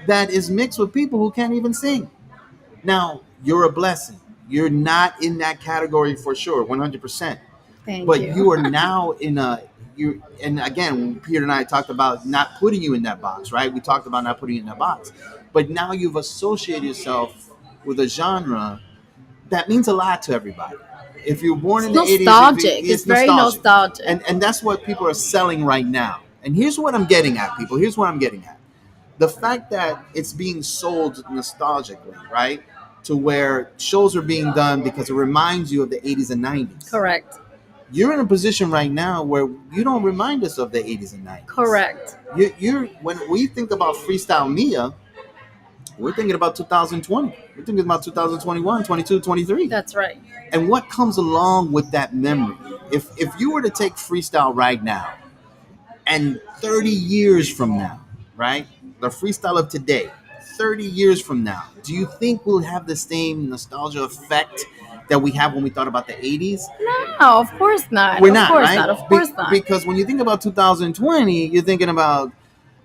that is mixed with people who can't even sing. Now, you're a blessing. You're not in that category for sure, 100%. But you are now and again, Peter and I talked about not putting you in that box, right? We talked about not putting you in that box. But now you've associated yourself with a genre that means a lot to everybody. If you're born in the 80s, it's very nostalgic. And that's what people are selling right now. And here's what I'm getting at, people. Here's what I'm getting at. The fact that it's being sold nostalgically, right? To where shows are being done because it reminds you of the 80s and 90s. Correct. You're in a position right now where you don't remind us of the 80s and 90s. Correct. You're when we think about freestyle Mia, we're thinking about 2020. We're thinking about 2021, 22, 23. That's right. And what comes along with that memory? If you were to take freestyle right now and 30 years from now, right? The freestyle of today, 30 years from now, do you think we'll have the same nostalgia effect that we have when we thought about the 80s? No, of course not. We're not, right? Of course not. Because when you think about 2020, you're thinking about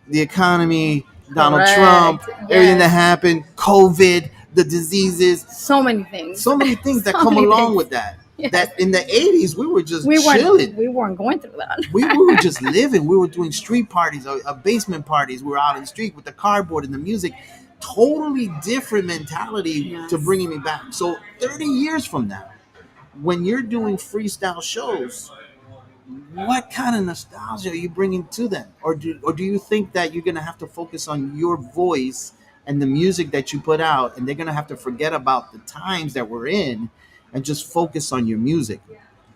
the economy, Donald Trump, everything that happened, COVID, the diseases. So many things. That come along with that. Yes. That in the 80s, we were just chilling. We weren't going through that. we were just living. We were doing street parties, basement parties. We were out in the street with the cardboard and the music. Totally different mentality to bringing me back. So 30 years from now, when you're doing freestyle shows, what kind of nostalgia are you bringing to them? Or do you think that you're going to have to focus on your voice and the music that you put out, and they're going to have to forget about the times that we're in and just focus on your music?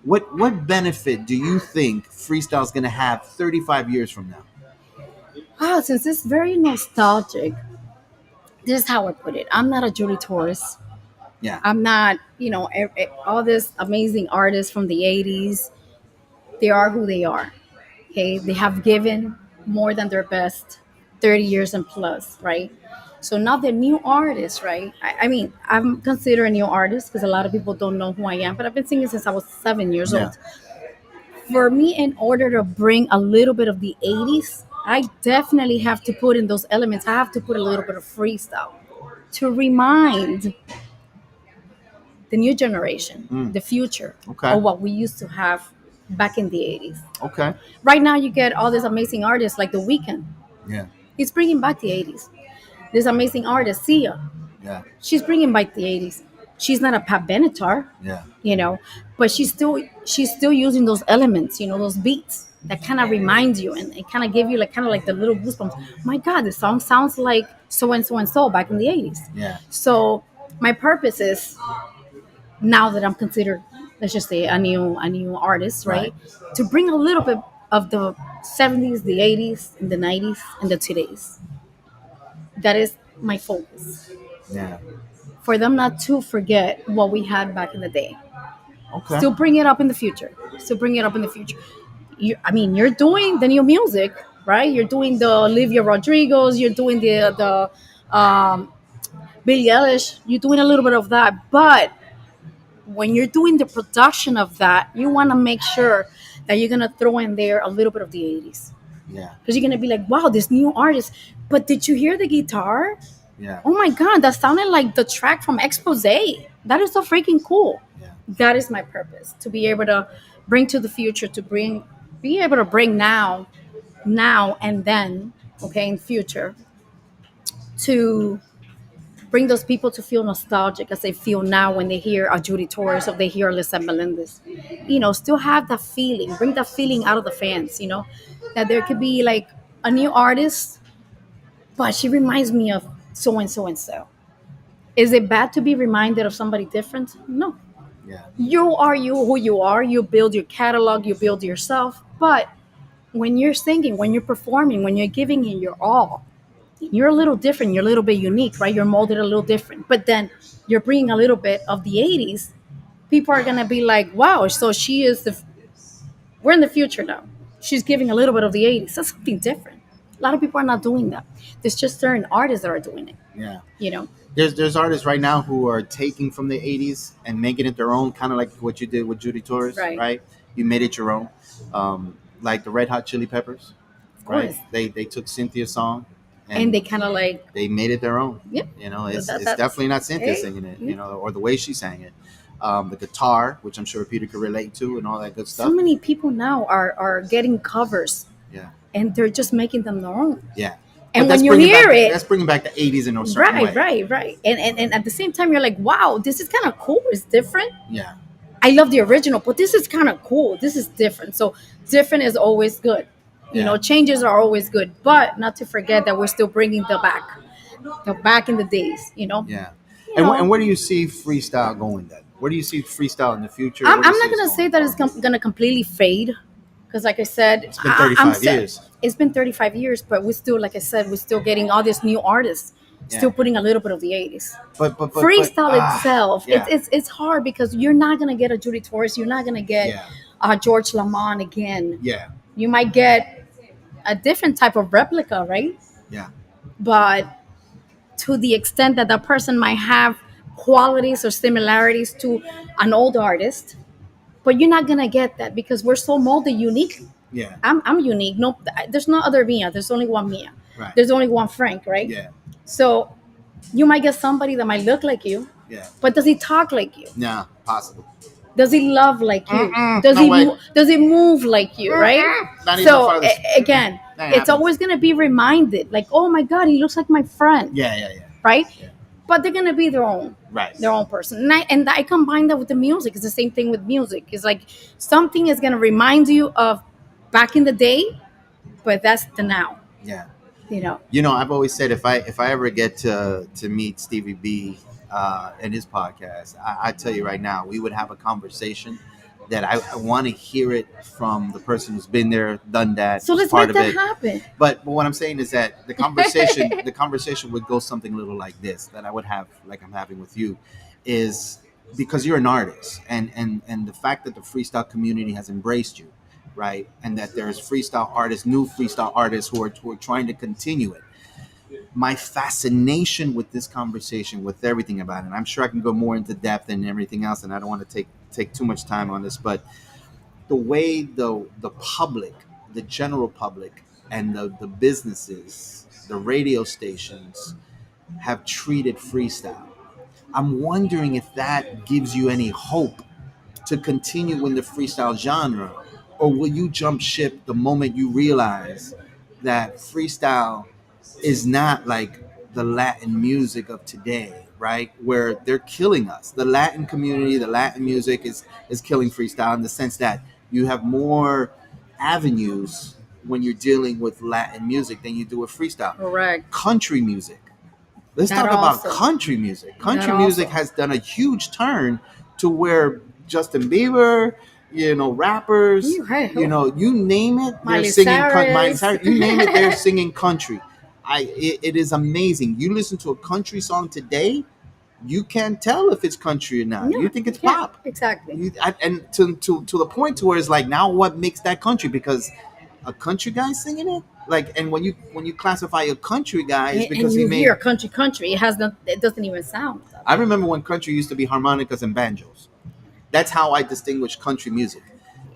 What benefit do you think freestyle is going to have 35 years from now? Wow, since it's very nostalgic, this is how I put it. I'm not a Julie Torres. Yeah. I'm not, all this amazing artists from the 80s. They are who they are. Okay. They have given more than their best 30 years and plus, right? So now the new artists, right? I'm considered a new artist because a lot of people don't know who I am, but I've been singing since I was 7 years old. For me, in order to bring a little bit of the 80s, I definitely have to put in those elements. I have to put a little bit of freestyle to remind the new generation, the future, of what we used to have back in the 80s. Okay. Right now, you get all these amazing artists like The Weeknd. Yeah. He's bringing back the 80s. This amazing artist, Sia. Yeah. She's bringing back the 80s. She's not a Pat Benatar. Yeah. But she's still using those elements, those beats that kind of remind you and it kind of give you like the little goosebumps. My God, this song sounds like so and so and so back in the 80s. Yeah. So my purpose is, now that I'm considered, let's just say, a new artist, right? To bring a little bit of the 70s, the 80s, and the 90s, and the today's. That is my focus. Yeah. for them not to forget what we had back in the day. Okay. Still bring it up in the future. Still bring it up in the future. You're doing the new music, right? You're doing the Olivia Rodrigos. You're doing the Billie Eilish. You're doing a little bit of that, but when you're doing the production of that, you want to make sure that you're gonna throw in there a little bit of the '80s. Yeah. Because you're gonna be like, wow, this new artist. But did you hear the guitar? Yeah. Oh my god, that sounded like the track from Expose. That is so freaking cool. Yeah. That is my purpose, to be able to bring to the future, be able to bring now and then, okay, in future, to bring those people to feel nostalgic as they feel now when they hear a Judy Torres or they hear Lisa Melendez. Still have that feeling, bring that feeling out of the fans, that there could be like a new artist, but she reminds me of so and so and so. Is it bad to be reminded of somebody different? No. Yeah. You are who you are. You build your catalog, you build yourself. But when you're singing, when you're performing, when you're giving it your all, you're a little different. You're a little bit unique, right? You're molded a little different. But then you're bringing a little bit of the '80s. People are gonna be like, "Wow!" So we're in the future now. She's giving a little bit of the '80s. That's something different. A lot of people are not doing that. There's just certain artists that are doing it. Yeah. There's artists right now who are taking from the '80s and making it their own, kind of like what you did with Judy Torres, right? You made it your own, like the Red Hot Chili Peppers, right? They took Cynthia's song and they kind of like they made it their own. Yep. It's definitely not Cynthia singing it, or the way she sang it. The guitar, which I'm sure Peter could relate to, and all that good stuff. So many people now are getting covers. Yeah. And they're just making them their own. Yeah. And when you hear it, that's bringing back the '80s in a certain way. Right. And at the same time, you're like, wow, this is kind of cool. It's different. Yeah. I love the original, but this is kind of cool. This is different. So different is always good. Changes are always good, but not to forget that we're still bringing the back in the days. Yeah. And where do you see freestyle going then? Where do you see freestyle in the future? I'm not gonna say that it's gonna completely fade. Because like I said, it's been 35 years. It's been 35 years, but we're still, like I said, we're still getting all these new artists, still putting a little bit of the '80s. But freestyle itself, it's hard because you're not gonna get a Judy Torres, you're not gonna get George Lamont again. Yeah. You might get a different type of replica, right? Yeah. But to the extent that that person might have qualities or similarities to an old artist. But you're not gonna get that because we're so molded uniquely. Yeah, I'm unique. No, there's no other Mia. There's only one Mia. Right. There's only one Frank, right? Yeah. So you might get somebody that might look like you. Yeah. But does he talk like you? No, possible. Does he love like you? Does he move like you? Right? So again, it's always gonna be reminded, like, oh my God, he looks like my friend. Yeah. Right? Yeah. But they're gonna be their own person, and I combine that with the music. It's the same thing with music. It's like something is gonna remind you of back in the day, but that's the now. Yeah. I've always said if I ever get to meet Stevie B and his podcast, I tell you right now, we would have a conversation that I want to hear it from the person who's been there, done that. So let's make that happen. But what I'm saying is that the conversation would go something a little like this, that I would have, like I'm having with you, is because you're an artist, and the fact that the freestyle community has embraced you, right, and that there's new freestyle artists who are trying to continue it. My fascination with this conversation, with everything about it, and I'm sure I can go more into depth and everything else, and I don't want to take too much time on this, but the way the public, the general public, and the businesses, the radio stations have treated freestyle, I'm wondering if that gives you any hope to continue in the freestyle genre, or will you jump ship the moment you realize that freestyle is not like the Latin music of today, right? Where they're killing us. The Latin community, the Latin music is killing freestyle in the sense that you have more avenues when you're dealing with Latin music than you do with freestyle. Correct. Country music. Let's talk about country music. Country music has done a huge turn to where Justin Bieber, rappers, you name it, they're singing country. You name it, they're singing country. It is amazing. You listen to a country song today, you can't tell if it's country or not. No, You think it's yeah, pop. exactly. And to the point to where it's like, now what makes that country? Because a country guy singing it, like, and when you classify a country guy, it's because and you he made. hear country, it doesn't even sound. I remember when country used to be harmonicas and banjos. That's how I distinguish country music.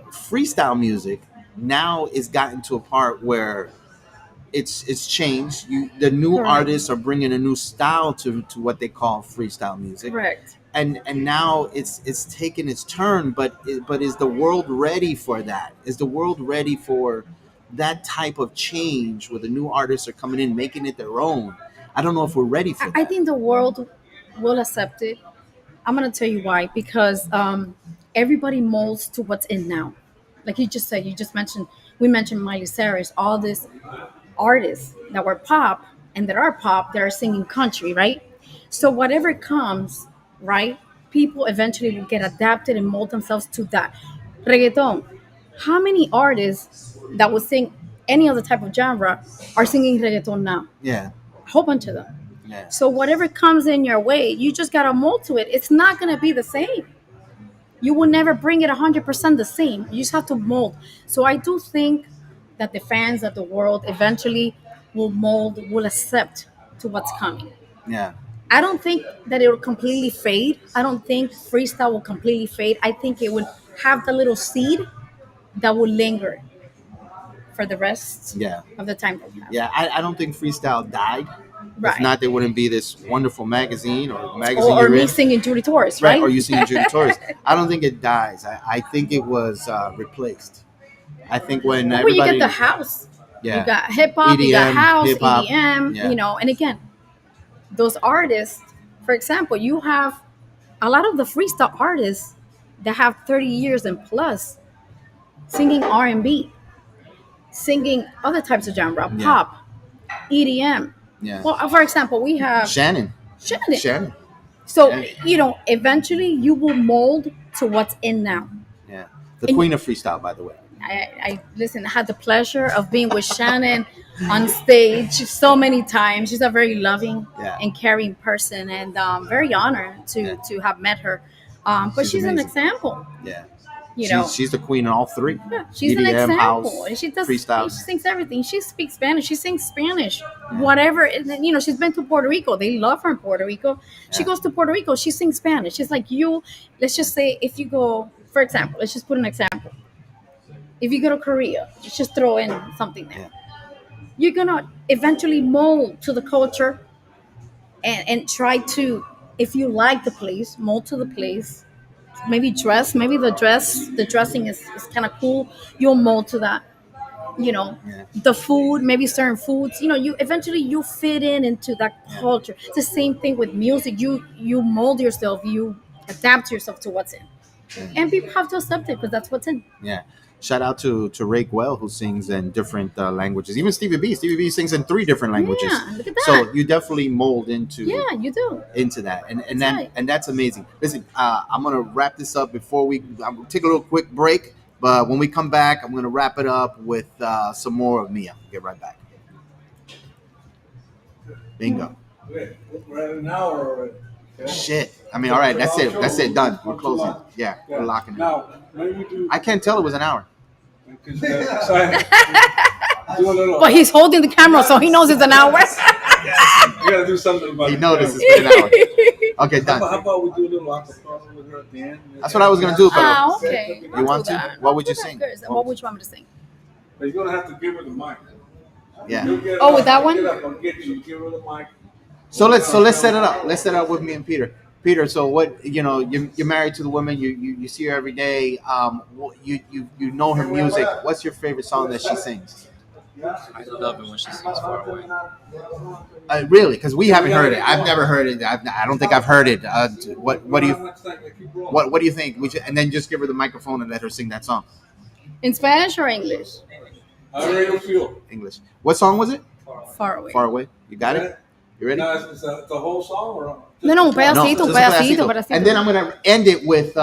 Freestyle music now is gotten to a part where it's changed. The new Correct. artists are bringing a new style to what they call freestyle music. Correct. And now it's taken its turn, but is the world ready for that? Is the world ready for that type of change where the new artists are coming in making it their own? I don't know if we're ready for that. I think the world will accept it. I'm gonna tell you why. Because everybody molds to what's in now. Like you just said, we mentioned Miley Cyrus, all these artists that were pop and that are pop, that are singing country, right? So whatever comes, right, people eventually will get adapted and mold themselves to that. Reggaeton. How many artists that would sing any other type of genre are singing reggaeton now? Yeah. A whole bunch of them. Yeah. So whatever comes in your way, you just gotta mold to it. It's not gonna be the same. You will never bring it 100% the same. You just have to mold. So I do think that the fans of the world eventually will accept to what's coming. Yeah. I don't think that it will completely fade. I don't think freestyle will completely fade. I think it would have the little seed that will linger for the rest of the time that we have. Yeah, I don't think freestyle died. Right. If not, there wouldn't be this wonderful magazine or or me singing Judy Torres, right? Or you singing Judy Torres. I don't think it dies. I think it was replaced. I think when Where everybody, you get the house, yeah, you got hip hop, you got house, hip-hop, EDM, yeah. And again, those artists, for example, you have a lot of the freestyle artists that have 30 years and plus singing R&B, singing other types of genre, pop, EDM. Yeah. Well, for example, we have Shannon. So, eventually you will mold to what's in now. Yeah. The queen of freestyle, by the way. I had the pleasure of being with Shannon on stage so many times. She's a very loving and caring person, and very honored to have met her. But she's an example. Yeah. She's the queen in all three. Yeah, she's EDM, an example. house, And she does freestyle. She sings everything. She speaks Spanish. She sings Spanish. Whatever. And, she's been to Puerto Rico. They love her in Puerto Rico. She goes to Puerto Rico. She sings Spanish. She's like you. Let's just say if you go, for example, let's just put an example. If you go to Korea, just throw in something there. You're gonna eventually mold to the culture and try to, if you like the place, mold to the place. Maybe the dressing is kind of cool. You'll mold to that. The food, maybe certain foods. You eventually you fit into that culture. It's the same thing with music. You mold yourself. You adapt yourself to what's in, and people have to accept it because that's what's in. Yeah. Shout out to Ray Guel, who sings in different languages. Even Stevie B. Stevie B sings in 3 different languages. Yeah, look at that. So you definitely mold into. Yeah, you do. Into that, and that's amazing. Listen, I'm gonna wrap this up I'm gonna take a little quick break, but when we come back, I'm gonna wrap it up with some more of Mia. Get right back. Bingo. We're at an hour already. Okay? Shit. I mean, all right. That's it. That's it. Done. We're closing. Yeah, we're locking it. Now, maybe do. I can't tell it was an hour. Do a little. But he's holding the camera, so he knows it's an hour. You gotta do something about it. He knows it's been an hour. Okay, done. How about we do a little acapella with her at the end? That's what I was gonna do, but Okay. you want to? What would you sing? What would you want me to sing? But you're gonna have to give her the mic. Yeah. With that one? I'll get you. Give her the mic. So let's set it up. Let's set it up with me and Peter. Peter, so what you're married to the woman. You see her every day. You know her music. What's your favorite song that she sings? I love it when she sings Far Away. Really? Because we haven't heard it. I've never heard it. I don't think I've heard it. What do you think? And then just give her the microphone and let her sing that song. In Spanish or English? However you feel. English. What song was it? Far Away. Far Away. You got it? You ready? No, is the whole song or? No, un pedacito, just un a pedacito. And then I'm gonna end it with.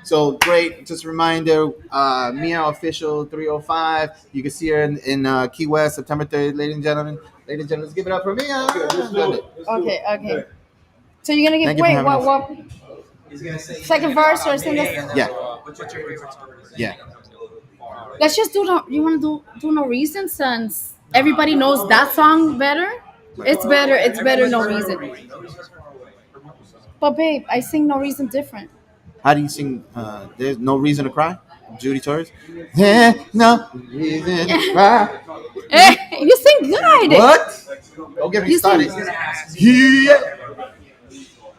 So great! Just a reminder, Mia Official 305. You can see her in Key West, September 3rd, ladies and gentlemen. Ladies and gentlemen, let's give it up for Mia. Okay, let's do it. Okay. So you're gonna Thank give you for wait having what second verse or sing this? Yeah. What's your favorite artist? Yeah. Let's just do no. You want to do no reason since everybody knows that song better. It's better. It's better. No reason. But babe, I sing no reason different. How do you sing? There's no reason to cry. Judy Torres. There's no reason to cry. Hey, you sing good. What? Don't get me You started. sing. Yeah.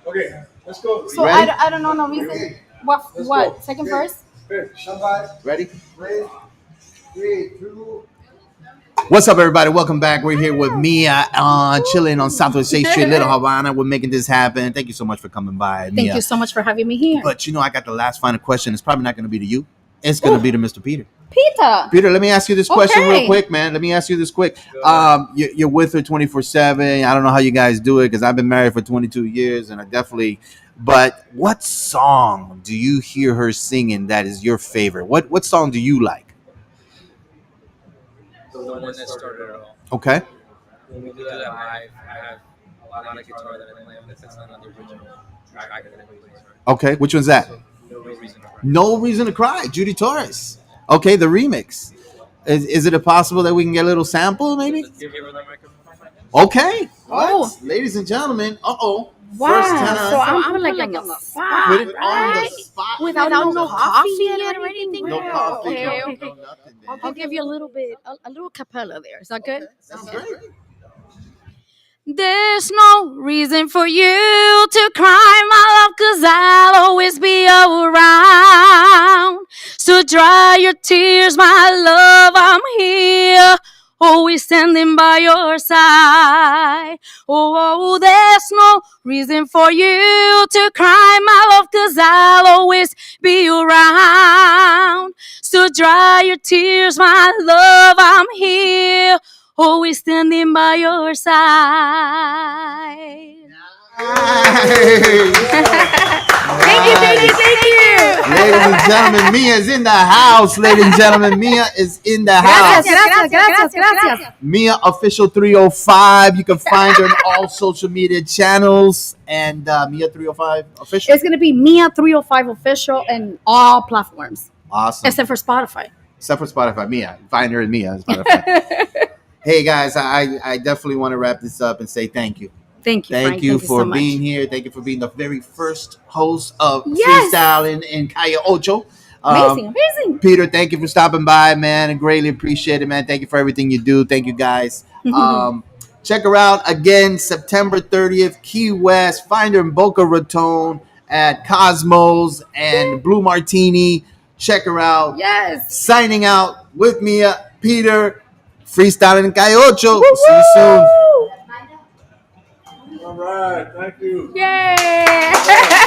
Okay, let's go. So Ready? I don't know no reason. What? Second verse? Ready? 3, 2. What's up, everybody? Welcome back. We're here with Mia, chilling on Southwest 8th Street, Little Havana. We're making this happen. Thank you so much for coming by, Mia. Thank you so much for having me here. But you know, I got the last final question. It's probably not going to be to you. It's going to be to Mr. Peter. Peter. Peter, let me ask you this question Okay. real quick, man. Let me ask you this quick. You're with her 24/7. I don't know how you guys do it because I've been married for 22 years, and I definitely. But what song do you hear her singing that is your favorite? What song do you like? The one that started it all. Okay. When we do that live, I have a lot of guitar that I play on that's not on the original track that everybody plays, right? Okay. Which one's that? So, no reason to cry. No Reason to Cry, Judy Torres. Okay, the remix. Is it possible that we can get a little sample, maybe? Give her the microphone. Okay. Oh. What? Ladies and gentlemen. Uh-oh. Wow. First time. So I'm like on the spot. Put it on the spot. Without no coffee yet or anything. No coffee. Okay, no, okay. no nothing. I'll give you a little bit, a little capella there. Is that good? That's great. There's no reason for you to cry, my love, 'cause I'll always be around. So dry your tears, my love, I'm here, always standing by your side. Oh, there's no reason for you to cry, my love, 'cause I'll always be around. So dry your tears, my love, I'm here, always standing by your side. Thank you. Ladies and gentlemen, Mia is in the house. Ladies and gentlemen, Mia is in the house. Gracias. Mia Official 305. You can find her on all social media channels. And Mia 305 Official. It's going to be Mia 305 official in all platforms, Awesome. except for Spotify. Except for Spotify. Mia. Find her in Mia on Spotify. Hey, guys, I definitely want to wrap this up and say thank you. Thank you, Thank Frank. you Thank for so much. being here. Thank you for being the very first host of Yes. Freestyling in CALLE8. Amazing. Peter, thank you for stopping by, man. I greatly appreciate it, man. Thank you for everything you do. Thank you, guys. Check her out again, September 30th, Key West. Find her in Boca Raton at Cosmos and Blue Martini. Check her out. Yes. Signing out with Mia, Peter, Freestyling in CALLE8. See you soon. All right, thank you. Yay.